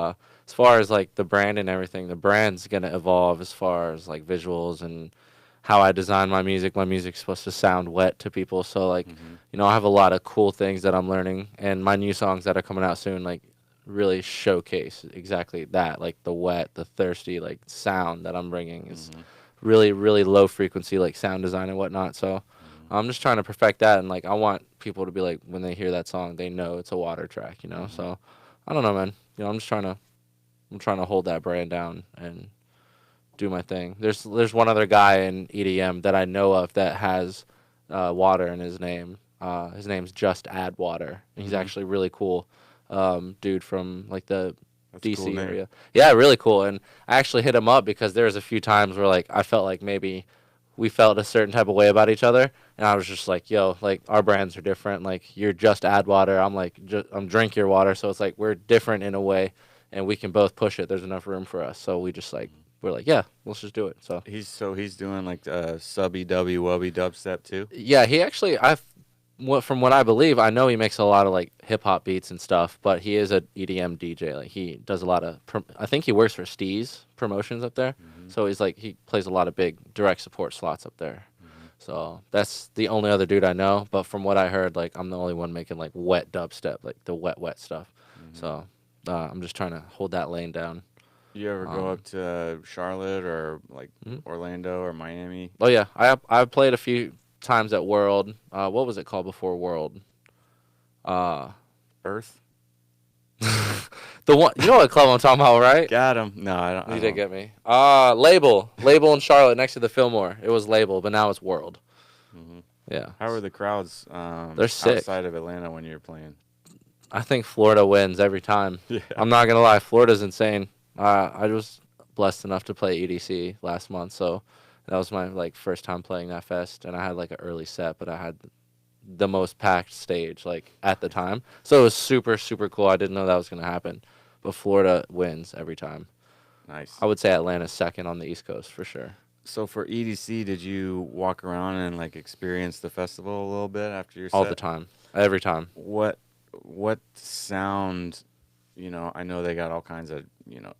as far as like the brand and everything, the brand's gonna evolve as far as like visuals and how I design my music. My music's supposed to sound wet to people, so like Mm-hmm. I have a lot of cool things that I'm learning, and my new songs that are coming out soon like really showcase exactly that, like the wet, the thirsty like sound that I'm bringing is Mm-hmm. really really low frequency like sound design and whatnot. So Mm-hmm. I'm just trying to perfect that, and like I want people to be like when they hear that song, they know it's a water track, you know. Mm-hmm. So I don't know, man. I'm trying to hold that brand down and do my thing. There's one other guy in EDM that I know of that has water in his name. His name's Just Add Water. And he's Mm-hmm. actually really cool, dude from like the That's a cool DC name. area. Yeah, really cool. And I actually hit him up because there was a few times where like I felt like maybe we felt a certain type of way about each other, and I was just like, yo, like our brands are different. Like you're Just Add Water. I'm like I'm Drink Your Water. So it's like we're different in a way, and we can both push it. There's enough room for us. So we just like we're like, yeah, let's just do it. So He's doing like subby dubby wubby dubstep too. yeah, he actually from what I believe, I know he makes a lot of like hip hop beats and stuff, but he is a EDM DJ. Like he does a lot of I think he works for Steez Promotions up there. Mm-hmm. So he's like he plays a lot of big direct support slots up there. Mm-hmm. So that's the only other dude I know, but from what I heard, like I'm the only one making like wet dubstep, like the wet stuff. Mm-hmm. So I'm just trying to hold that lane down. You ever go Um, up to Charlotte or like mhm. Orlando or Miami? Oh yeah, I played a few times at World. What was it called before World? Uh, Earth? the one you know what club I'm talking about, right? Got him. No, I don't. I You did don't. get me. Label in Charlotte next to the Fillmore. It was Label, but now it's World. Hmm. Yeah, How are the crowds they're sick. outside of Atlanta when you're playing? I think Florida wins every time. Yeah. I'm not gonna lie, Florida's insane. I was blessed enough to play EDC last month, so that was my like first time playing that fest, and I had like an early set, but I had the most packed stage like at the time, so it was super super cool. I didn't know that was gonna happen, but Florida wins every time. Nice. I would say Atlanta's second on the East Coast for sure. So for EDC, did you walk around and like experience the festival a little bit after your All set? the time, every time. What sound? I know they got all kinds of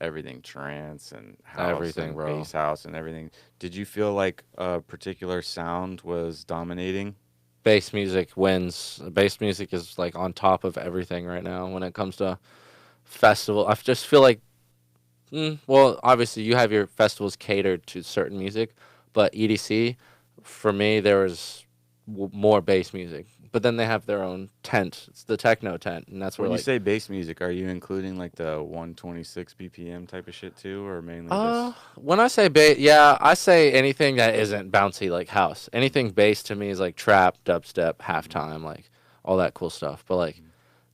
everything trance and house Everything, and bro. bass house and everything. Did you feel like a particular sound was dominating? Bass music wins. Bass music is like on top of everything right now when it comes to festival. I just feel like, well, obviously you have your festivals catered to certain music, but EDC, for me, there was more bass music. But then they have their own tent. It's the techno tent, and that's where When you like, say bass music, are you including like the 126 BPM type of shit too, or mainly just? when I say bass, yeah, I say anything that isn't bouncy like house. Anything bass to me is like trap, dubstep, halftime, like all that cool stuff. But like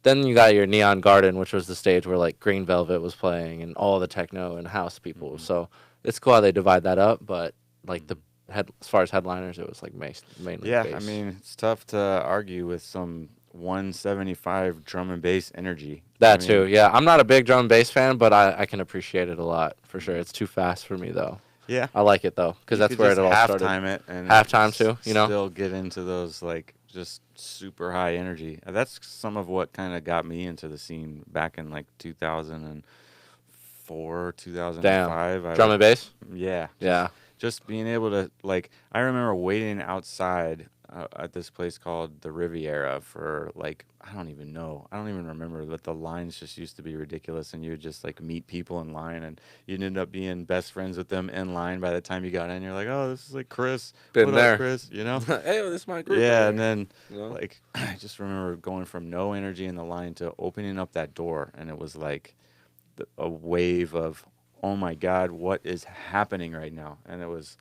then you got your Neon Garden, which was the stage where like Green Velvet was playing and all the techno and house people. Mm-hmm. So it's cool how they divide that up. But like the Mm-hmm. as far as headliners, it was like mainly Yeah, I bass. mean, it's tough to argue with some 175 drum and bass energy. I That too, mean, yeah. I'm not a big drum and bass fan, but I can appreciate it a lot for sure. mhm. It's too fast for me though. Yeah, I like it though because you that's could where just it all started. halftime it and Halftime too, you know. still get into those like just super high energy. That's some of what kind of got me into the scene back in like 2004, Damn, 2005. drum and bass. Yeah, Yeah, just being able to like I remember waiting outside at this place called the Riviera for like I don't even remember, but the lines just used to be ridiculous, and you would just like meet people in line, and you'd end up being best friends with them in line by the time you got in. You're like, oh, this is like Chris. been What there. up, Chris? Hey, this is my group. Yeah, right and here. then You know? like I just remember going from no energy in the line to opening up that door, and it was like a wave of oh my god, what is happening right now? And it was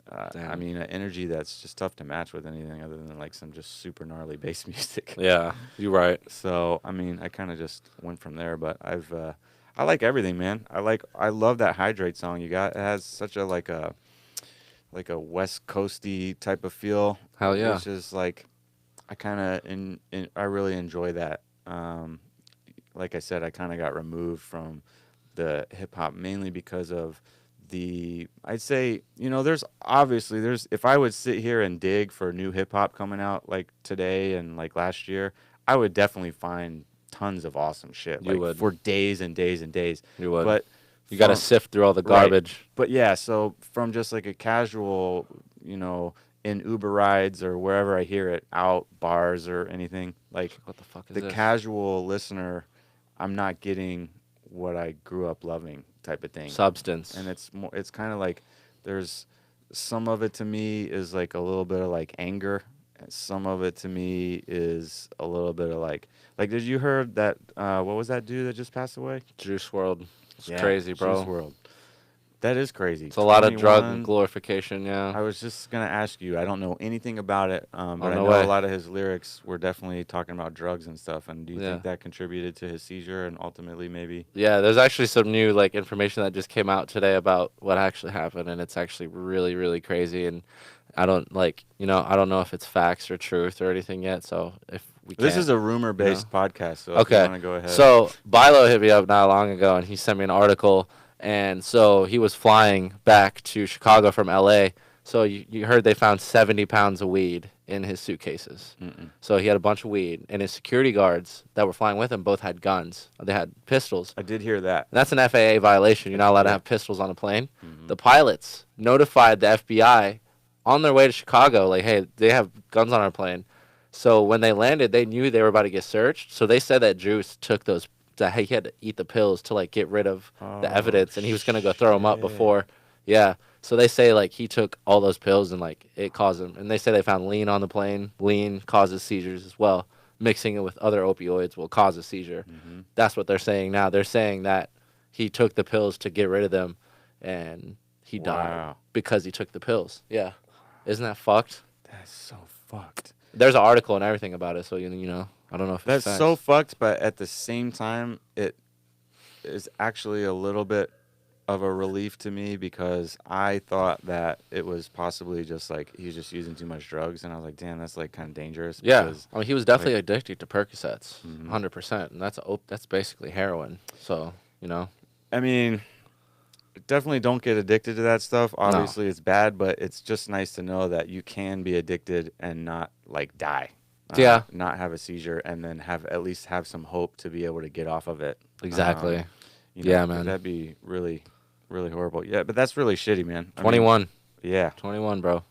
I Damn. mean, an energy that's just tough to match with anything other than like some just super gnarly bass music. Yeah, you're right. So I mean, I kind of just went from there. But I like everything, man. I love that Hydrate song you got. It has such a like a West Coasty type of feel, Hell yeah. which is like I kind of I really enjoy that. Like I said, I kind of got removed from the hip hop mainly because of I'd say, there's obviously if I would sit here and dig for new hip hop coming out like today and like last year, I would definitely find tons of awesome shit. You Like would. for days and days and days. You would. But You got to from- sift through all the Right. garbage. But yeah, so from just like a casual, in Uber rides or wherever I hear it, out bars or anything, like What the fuck is the this? casual listener, I'm not getting what I grew up loving type of thing. Substance. And it's kind of like there's some of it to me is like a little bit of like anger, and some of it to me is a little bit of like did you heard that what was that dude that just passed away? Juice World. It's Yeah, crazy, bro. Juice WRLD. That is crazy. It's a lot of 21. drug glorification, yeah. I was just gonna ask you. I don't know anything about it, but I no know way. a lot of his lyrics were definitely talking about drugs and stuff. And do you Yeah. think that contributed to his seizure and ultimately maybe? Yeah, there's actually some new like information that just came out today about what actually happened, and it's actually really, really crazy. And I don't I don't know if it's facts or truth or anything yet. So if we This can't- is a rumor-based podcast, so if Okay. you want to go ahead. So Bilo hit me up not long ago, and he sent me an article. And so he was flying back to Chicago from L.A. So you heard they found 70 pounds of weed in his suitcases. Mm-mm. So he had a bunch of weed, and his security guards that were flying with him both had guns. They had pistols. I did hear that. And that's an FAA violation. You're not allowed to have pistols on a plane. Mhm. The pilots notified the FBI on their way to Chicago, like, hey, they have guns on our plane. So when they landed, they knew they were about to get searched. So they said that Juice took those, that he had to eat the pills to like get rid of the evidence, and he was gonna go throw them up shit. before. Yeah. So they say like he took all those pills and like it caused him. And they say they found lean on the plane. Lean causes seizures as well. Mixing it with other opioids will cause a seizure. Mm-hmm. That's what they're saying now. They're saying that he took the pills to get rid of them, and he died Wow. because he took the pills. Yeah. Isn't that fucked? That's so fucked. There's an article and everything about it, so you know, I don't know if That's it's so facts. fucked, but at the same time, it is actually a little bit of a relief to me because I thought that it was possibly just like he's just using too much drugs, and I was like, damn, that's like kind of dangerous. Yeah, because- I mean, he was definitely addicted to Percocets, Mhm. 100%, and that's basically heroin. So you know, I mean, definitely don't get addicted to that stuff. Obviously, it's bad, but it's just nice to know that you can be addicted and not like die. Yeah. Not have a seizure, and then at least have some hope to be able to get off of it. exactly. Yeah, 'cause man. That'd be really, really horrible. Yeah, but that's really shitty, man. I mean, 21, yeah, 21, bro,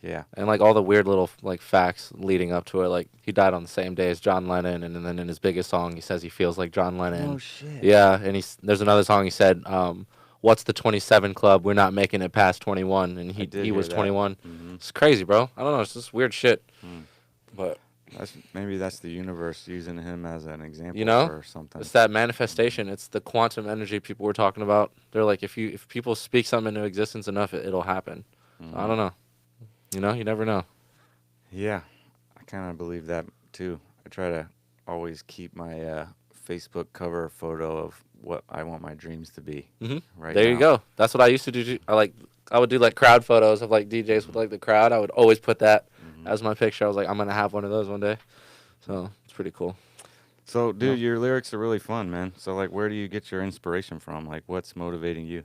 yeah. and like all the weird little like facts leading up to it. Like he died on the same day as John Lennon, and then in his biggest song, he says he feels like John Lennon. Oh shit. Yeah, and there's another song he said, "What's the 27 club? We're not making it past 21," and I he did he hear was that. 21. Mhm. It's crazy, bro. I don't know. It's just weird shit. Mm. But Maybe that's the universe using him as an example You know, or something. it's that manifestation. It's the quantum energy people were talking about. They're like, if people speak something into existence enough, it'll happen. Mhm. I don't know. You know, you never know. Yeah, I kind of believe that too. I try to always keep my Facebook cover photo of what I want my dreams to be. Mhm. Right. There you now. go. That's what I used to do. I would do like crowd photos of like DJs with like the crowd. I would always put that Mhm. as my picture. I was like, I'm gonna have one of those one day. So it's pretty cool. So, dude, Yeah. your lyrics are really fun, man. So, like, where do you get your inspiration from? Like, what's motivating you?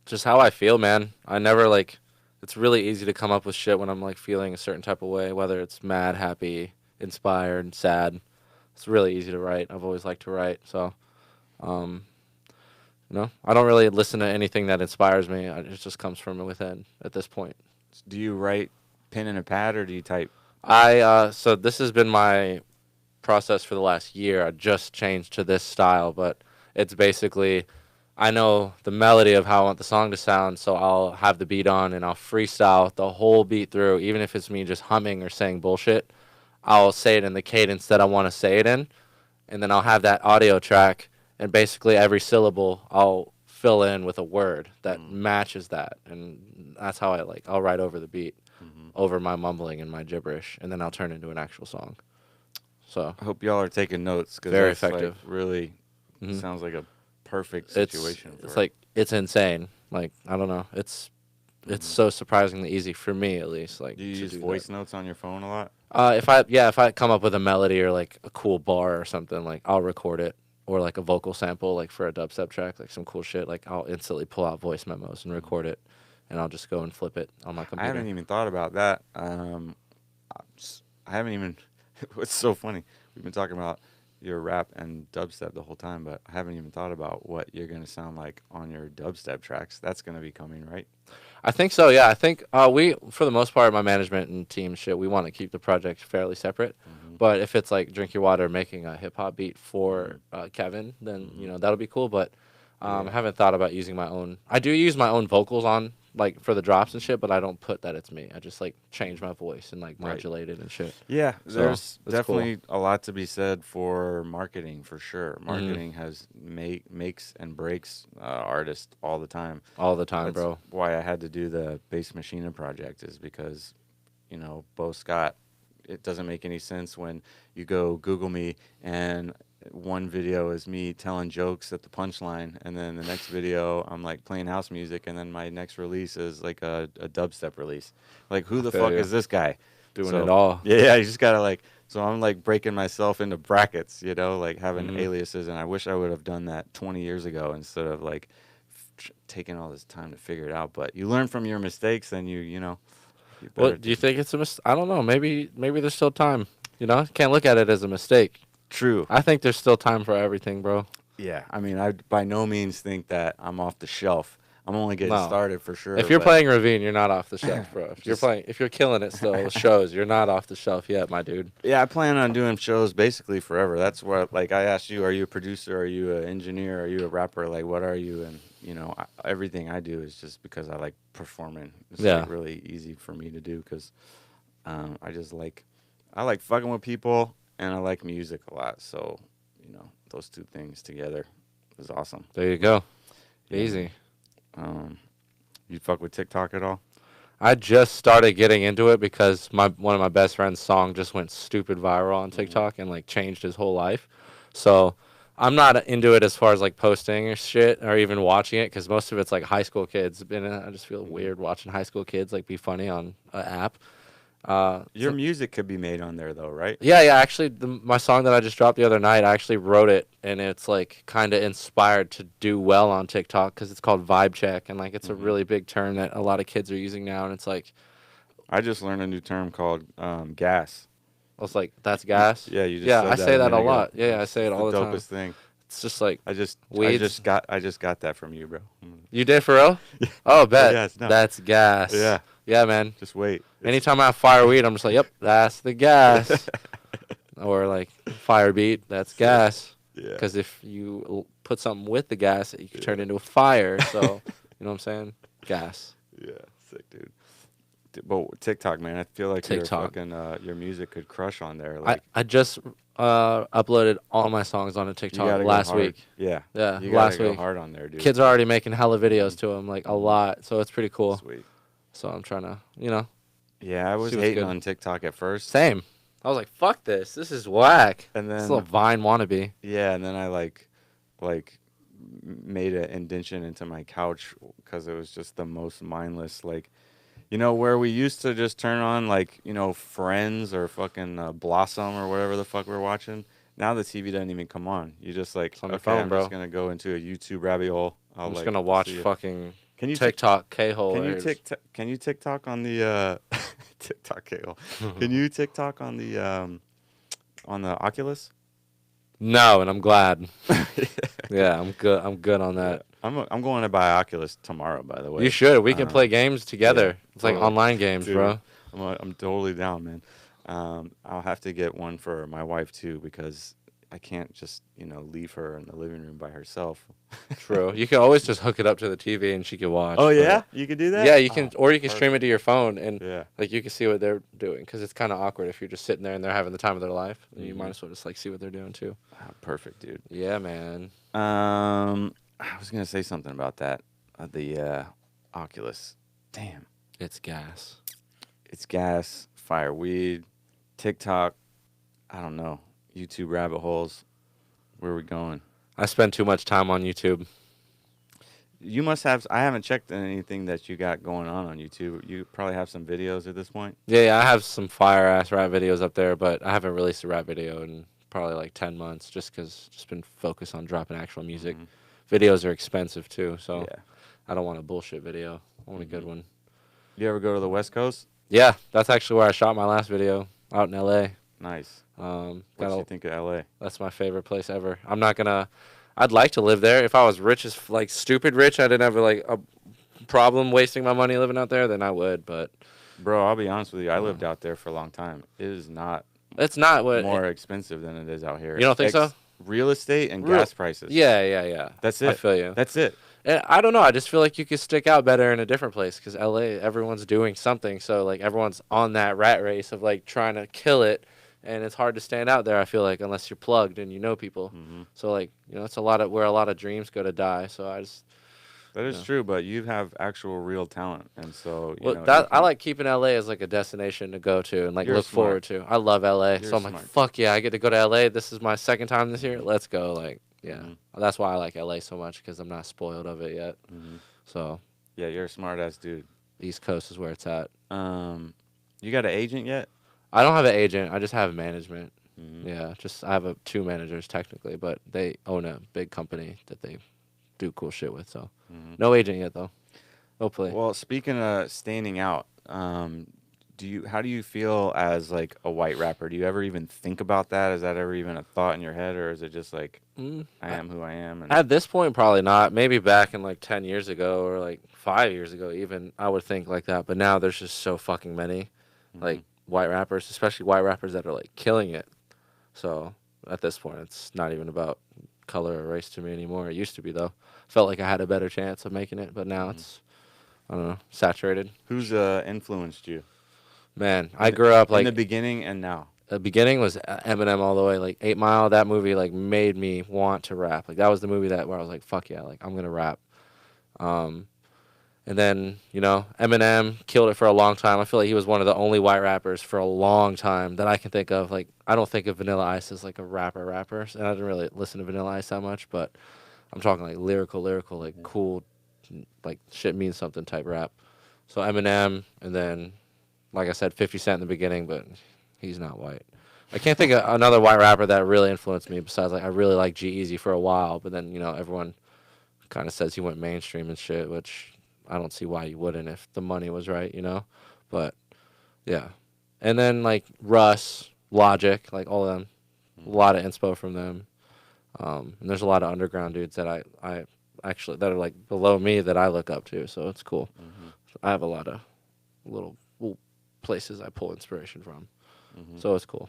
Just how I feel, man. I never like. It's really easy to come up with shit when I'm like feeling a certain type of way, whether it's mad, happy, inspired, sad. It's really easy to write. I've always liked to write, so I don't really listen to anything that inspires me. It just comes from within at this point. Do you write pen and a pad or do you type? So this has been my process for the last year. I just changed to this style, but it's basically I know the melody of how I want the song to sound, so I'll have the beat on and I'll freestyle the whole beat through, even if it's me just humming or saying bullshit. I'll say it in the cadence that I want to say it in, and then I'll have that audio track, and basically every syllable I'll fill in with a word that matches that, and that's how I'll write over the beat, over my mumbling and my gibberish, and then I'll turn it into an actual song. So I hope y'all are taking notes because Very that's like, effective. really Mhm. sounds like a perfect it's situation. for it's it. like it's insane. Like I don't know, it's so surprisingly easy for me at least. Like do you to use do voice that. notes on your phone a lot? If I come up with a melody or like a cool bar or something, like I'll record it or like a vocal sample, like for a dubstep track, like some cool shit, like I'll instantly pull out voice memos and record it, and I'll just go and flip it on my I computer. haven't even thought about that. I haven't even. It's so funny. We've been talking about your rap and dubstep the whole time, but I haven't even thought about what you're gonna sound like on your dubstep tracks. That's gonna be coming, right? I think so. Yeah, I think we, for the most part, my management and team shit, we want to keep the project fairly separate. Mm-hmm. But if it's like Drink Your Water making a hip hop beat for Kevin, then you know that'll be cool. But I haven't thought about using my own. I do use my own vocals on like for the drops and shit, but I don't put that it's me. I just like change my voice and like modulate it and shit. Yeah, So, there's that's definitely a lot to be said for marketing, for sure. Marketing has makes and breaks artists all the time. All the time, That's bro. why I had to do the Bass Machina project, is because, Bo Scott, it doesn't make any sense when you go Google me and one video is me telling jokes at the punchline, and then the next video I'm like playing house music, and then my next release is like a dubstep release. Like, who the feel fuck you. is this guy? Doing So, it all. Yeah, you just gotta like. So I'm like breaking myself into brackets, like having aliases, and I wish I would have done that 20 years ago instead of like taking all this time to figure it out. But you learn from your mistakes, and you Well, better do you think it's a mistake? I don't know. Maybe there's still time. You know, can't look at it as a mistake. True. I think there's still time for everything, bro. Yeah, I mean, I by no means think that I'm off the shelf. I'm only getting No. started for sure. If you're but playing Ravine, you're not off the shelf, bro. Just- If you're killing it still with shows, you're not off the shelf yet, my dude. Yeah, I plan on doing shows basically forever. That's what, like, I asked you, are you a producer? Are you an engineer? Are you a rapper? Like, what are you? And, everything I do is just because I like performing. It's like really easy for me to do because I like fucking with people and I like music a lot. So, those two things together is awesome. There you go. Yeah. Easy. You fuck with TikTok at all? I just started getting into it because one of my best friend's song just went stupid viral on TikTok and like changed his whole life. So I'm not into it as far as like posting or shit or even watching it because most of it's like high school kids. And I just feel weird watching high school kids like be funny on an app. Your music could be made on there though, right? Yeah. Actually, my song that I just dropped the other night, I actually wrote it, and it's like kind of inspired to do well on TikTok because it's called Vibe Check, and like it's a really big term that a lot of kids are using now, and it's like I just learned a new term called gas. I was like, that's gas. Yeah, you just yeah, said I say that a minute ago. lot. Yeah, I say it all the time. Dopest thing. It's just like I just weeds. got that from you, bro. You did for real? Oh, bet. Yes, no. That's gas. Yeah. Yeah, man. Just wait. Anytime I have fire weed, I'm just like, yep, that's the gas. Or like fire beat, that's gas. Yeah. Because if you put something with the gas, you can turn it into a fire. So, you know what I'm saying? Gas. Yeah, sick, dude. But TikTok, man, I feel like TikTok. your music could crush on there. Like, I just uploaded all my songs onto you TikTok gotta go last hard. week. Yeah. Yeah, You last gotta go week. hard on there, dude. Kids are already making hella videos to them, like a lot. So it's pretty cool. Sweet. So I'm trying to, Yeah, I was See what's hating good. on TikTok at first. Same. I was like, fuck this. This is whack. And This then little Vine wannabe. yeah, and then I like made an indentation into my couch because it was just the most mindless, like, where we used to just turn on like, Friends or fucking Blossom or whatever the fuck we're watching. Now the TV doesn't even come on. You just like, on your okay, phone, I'm bro. just gonna go into a YouTube rabbit hole. I'm just gonna watch see it. fucking Can you TikTok K-hole. Can you TikTok on the TikTok K-hole? Can you TikTok on the Oculus? No, and I'm glad. Yeah, I'm good. I'm good on that. I'm going to buy Oculus tomorrow, by the way. You should. We can play games together. yeah, It's like totally. online games, Dude, bro. I'm totally down, man. I'll have to get one for my wife too because I can't just leave her in the living room by herself. True. You can always just hook it up to the TV and she can watch. Oh but- yeah, you could do that. Yeah, you can, Oh, or you can stream it to your phone and yeah. like you can see what they're doing because it's kind of awkward if you're just sitting there and they're having the time of their life. You might as well just like see what they're doing too. Ah, perfect, dude. Yeah, man. I was gonna say something about that. The Oculus. Damn. It's gas. It's gas, fire weed, TikTok. I don't know. YouTube rabbit holes. Where are we going? I spend too much time on YouTube. You must have. I haven't checked anything that you got going on YouTube. You probably have some videos at this point. Yeah, I have some fire ass rap videos up there, but I haven't released a rap video in probably like 10 months, just because just been focused on dropping actual music. Mhm. Videos are expensive too, so Yeah. I don't want a bullshit video. I want a good Mhm. one. You ever go to the West Coast? Yeah, that's actually where I shot my last video, out in L.A. Nice. Got What you think of LA? That's my favorite place ever. I'm not gonna. I'd like to live there. If I was rich as like stupid rich, I didn't have like a problem wasting my money living out there, then I would. But Bro, I'll be honest with you. I lived out there for a long time. It is not it's not what. more expensive than it is out here. You don't think so? Real estate and Real- gas prices. Yeah. That's I it. feel you. That's it. And I don't know. I just feel like you could stick out better in a different place because LA, everyone's doing something. So like everyone's on that rat race of like trying to kill it, and it's hard to stand out there. I feel like unless you're plugged and you know people. Hmm. So like it's a lot of where a lot of dreams go to die. So I just That is Yeah. true, but you have actual real talent, and so you well know. that you I can- like keeping LA as like a destination to go to and like You're look smart. forward to. I love LA, You're so I'm like smart. fuck yeah, I get to go to LA. This is my second time this year. Let's go. Like yeah, Mhm. that's why I like LA so much because I'm not spoiled of it yet. Mhm. So Yeah, you're a smart ass dude. East Coast is where it's at. You got an agent yet? I don't have an agent. I just have management. Mhm. Yeah, just I have two managers technically, but they own a big company that they do cool shit with. So Mhm. no agent yet though. Hopefully. Well, speaking of standing out, how do you feel as like a white rapper? Do you ever even think about that? Is that ever even a thought in your head, or is it just like I am who I am? And At this point, probably not. Maybe back in like 10 years ago or like 5 years ago, even I would think like that. But now there's just so fucking many, like white rappers, especially white rappers that are like killing it. So at this point, it's not even about color or race to me anymore. It used to be though. Felt like I had a better chance of making it, but now it's I don't know, saturated. who's influenced you? Man, I grew up like in the beginning and now. the beginning was Eminem all the way. Like 8 Mile, that movie like made me want to rap. Like that was the movie where I was like, fuck yeah, like I'm gonna rap. And then Eminem killed it for a long time. I feel like he was one of the only white rappers for a long time that I can think of. Like I don't think of Vanilla Ice as like a rapper, and I didn't really listen to Vanilla Ice that much, but I'm talking like lyrical, like cool, like shit means something type rap. So Eminem, and then like I said, 50 Cent in the beginning, but he's not white. I can't think of another white rapper that really influenced me besides like I really liked G-Eazy for a while, but then everyone kind of says he went mainstream and shit, which I don't see why you wouldn't if the money was right, But yeah, and then like Russ, Logic, like all of them, a lot of inspo from them. And there's a lot of underground dudes that I actually that are like below me that I look up to, so it's cool. I have a lot of little places I pull inspiration from, so it's cool.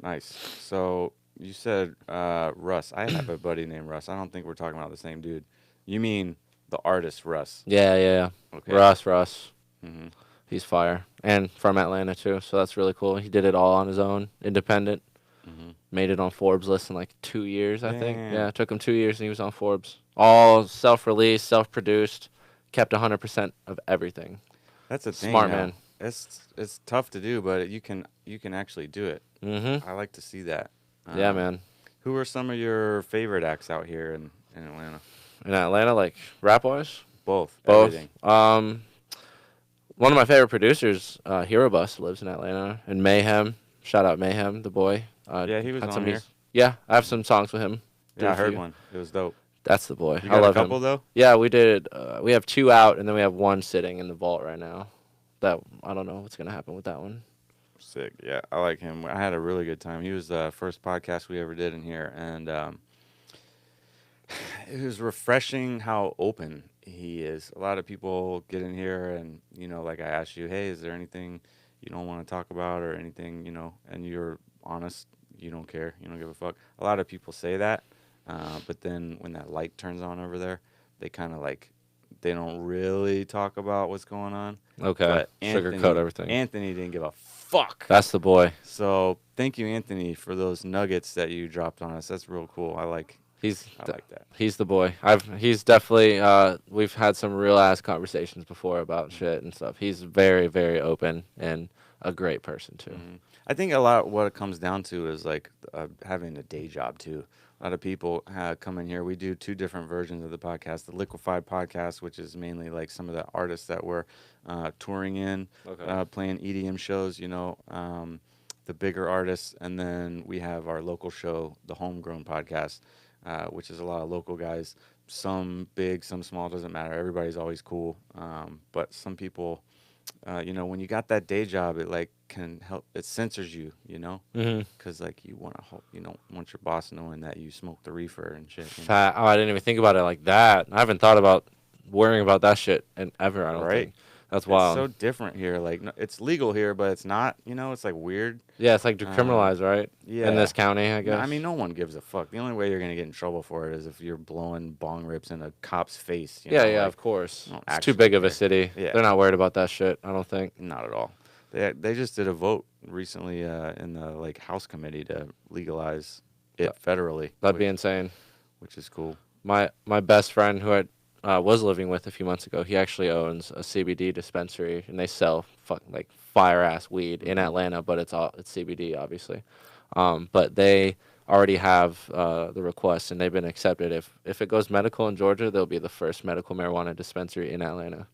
Nice. So you said Russ. I have a buddy named Russ. I don't think we're talking about the same dude. You mean the artist Russ? Yeah. Okay. Russ. Mhm. He's fire, and from Atlanta too, so that's really cool. He did it all on his own, independent. Made it on Forbes list in like 2 years, I think. Damn. Yeah, it took him 2 years, and he was on Forbes. All self-released, self-produced, kept 100% of everything. That's a thing. Smart now. man. It's tough to do, but you can actually do it. Mm-hmm. I like to see that. Yeah, man. Who are some of your favorite acts out here in Atlanta? In Atlanta, like rap-wise? Both. Both. Everything. One of my favorite producers, Hero Bus, lives in Atlanta. And Mayhem, shout out Mayhem, the boy. Yeah, he was had on some here. Yeah, I have some songs with him. Yeah, I Did a heard few. one. It was dope. That's the boy. You I got love a couple him. though? Yeah, we did. We have 2 out, and then we have 1 sitting in the vault right now. That I don't know what's gonna happen with that one. Sick. Yeah, I like him. I had a really good time. He was the first podcast we ever did in here, and it was refreshing how open he is. A lot of people get in here, and like I asked you, hey, is there anything you don't want to talk about or anything, and you're honest. You don't care. You don't give a fuck. A lot of people say that, but then when that light turns on over there, they kind of like they don't really talk about what's going on. Okay. But Sugarcoat everything. Anthony didn't give a fuck. That's the boy. So thank you, Anthony, for those nuggets that you dropped on us. That's real cool. I like that. He's the boy. He's definitely we've had some real ass conversations before about shit and stuff. He's very, very open and a great person too. I think a lot what it comes down to is like having a day job too. A lot of people come in here. We do 2 different versions of the podcast. The Liquefied podcast, which is mainly like some of the artists that we're touring in, Okay. playing EDM shows, the bigger artists, and then we have our local show, the Homegrown podcast, which is a lot of local guys. Some big, some small, doesn't matter. Everybody's always cool. But some people, when you got that day job, it like can help. It censors you, because like you want to hope you don't want your boss knowing that you smoke the reefer and shit. Fat. Oh, I didn't even think about it like that. I haven't thought about worrying about that shit and ever. I don't think. That's wild. It's so different here. Like, it's legal here, but it's not. It's like weird. Yeah, it's like decriminalized, right? Yeah. In this county, I guess. I mean, no one gives a fuck. The only way you're gonna get in trouble for it is if you're blowing bong rips in a cop's face. Yeah, of course. It's too big of a city. Yeah. They're not worried about that shit. I don't think. Not at all. They just did a vote recently in the like House committee to legalize it federally. That'd be insane. Which is cool. My best friend who I was living with a few months ago, he actually owns a CBD dispensary, and they sell like fire ass weed in Atlanta, but it's CBD obviously. But they already have the request, and they've been accepted. If it goes medical in Georgia, they'll be the first medical marijuana dispensary in Atlanta.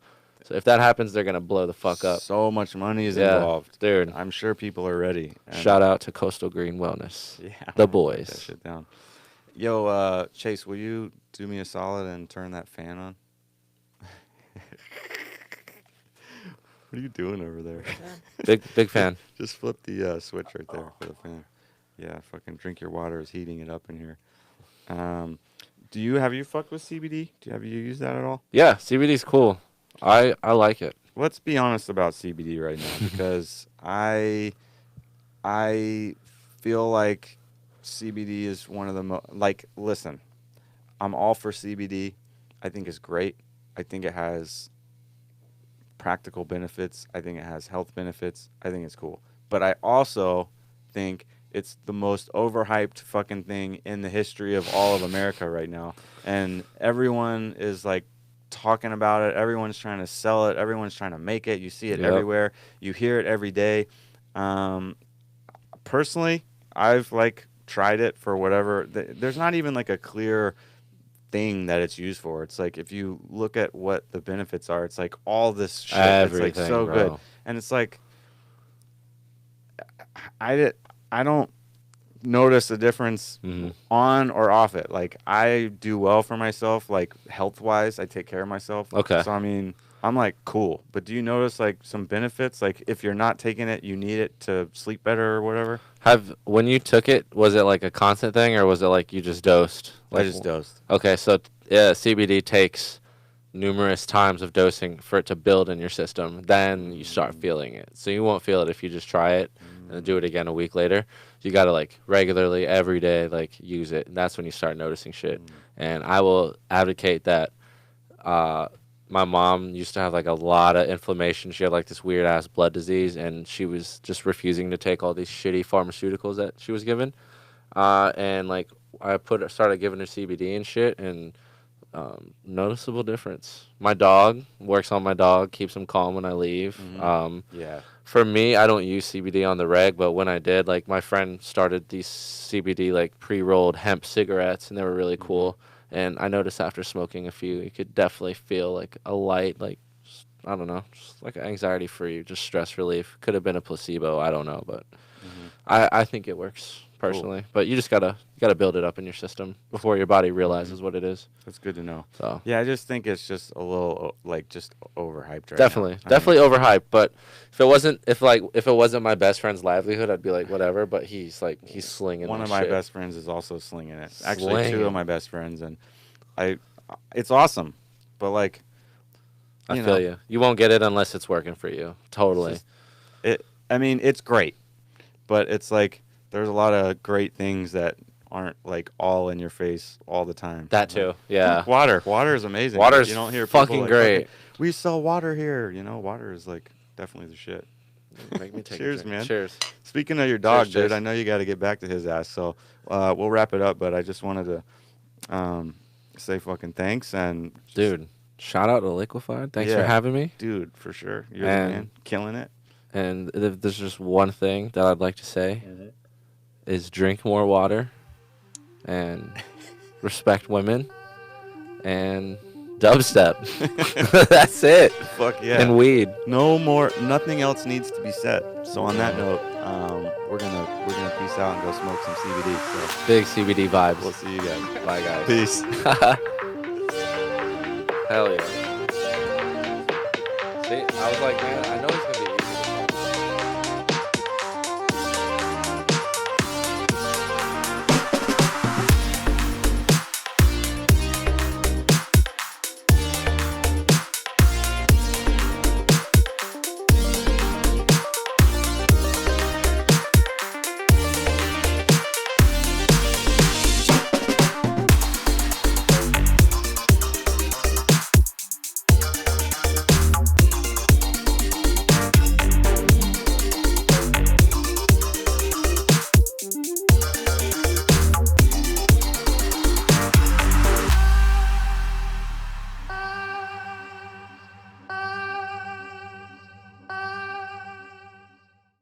So if that happens, they're gonna blow the fuck up. So much money is involved, dude. I'm sure people are ready. Shout out to Coastal Green Wellness. Yeah, the boys. Write that shit down. Yo, Chase, will you do me a solid and turn that fan on? What are you doing over there? Big fan. Just flip the switch right there for the fan. Yeah, fucking Drinkurwater is heating it up in here. Have you fucked with CBD? Have you used that at all? Yeah, CBD's cool. I like it. Let's be honest about CBD right now, because I feel like CBD is one of the listen, I'm all for CBD. I think it's great. I think it has practical benefits. I think it has health benefits. I think it's cool. But I also think it's the most overhyped fucking thing in the history of all of America right now. And everyone is like talking about it. Everyone's trying to sell it. Everyone's trying to make it. You see it everywhere. You hear it every day. Personally, I've tried it for whatever. There's not even like a clear thing that it's used for. It's like if you look at what the benefits are, it's like all this shit. Everything, it's like so bro. good, and it's like I don't notice a difference on or off it. Like, I do well for myself, like health wise. I take care of myself. Okay. So I mean, I'm like, cool. But do you notice like some benefits? Like, if you're not taking it, you need it to sleep better or whatever? When you took it, was it like a constant thing, or was it like you just dosed? I just dosed. Okay, so CBD takes numerous times of dosing for it to build in your system. Then you start feeling it. So you won't feel it if you just try it and then do it again a week later. You got to like regularly every day like use it. And that's when you start noticing shit. And I will advocate that. My mom used to have like a lot of inflammation. She had like this weird ass blood disease, and she was just refusing to take all these shitty pharmaceuticals that she was given. And like I started giving her CBD and shit, and noticeable difference. My dog works on my dog, keeps him calm when I leave. Yeah. For me, I don't use CBD on the reg, but when I did, like my friend started these CBD like pre-rolled hemp cigarettes, and they were really cool. And I noticed after smoking a few, you could definitely feel like a light, like, I don't know, just like anxiety free, just stress relief. Could have been a placebo, I don't know, but I think it works personally. Cool. But you just gotta build it up in your system before your body realizes what it is. That's good to know. So yeah, I just think it's just a little like just overhyped right definitely now. Definitely overhyped. But if it wasn't my best friend's livelihood, I'd be like whatever. But he's slinging. One of my best friends is also slinging it. Actually, two of my best friends, and it's awesome. But like, I feel you. You won't get it unless it's working for you. Totally. I mean, it's great, but it's like there's a lot of great things that aren't like all in your face all the time. That too, yeah. Water is amazing. Water's you don't hear fucking great. We sell water here. Water is like definitely the shit. Make me take Cheers, a drink. man. Cheers. Speaking of your dog, Cheers. dude, I know you got to get back to his ass, so we'll wrap it up. But I just wanted to say fucking thanks, and dude, shout out to Liquefied. Thanks for having me, dude. For sure, you're the man, killing it. And if there's just one thing that I'd like to say, is drink more water, and respect women, and dubstep. That's it. Fuck yeah. And weed. No more. Nothing else needs to be said. So on that note, we're gonna peace out and go smoke some CBD. So Big CBD vibes. we'll see you guys. Bye, guys. Peace. Hell yeah. See, I was like, man, I know he's gonna be easy.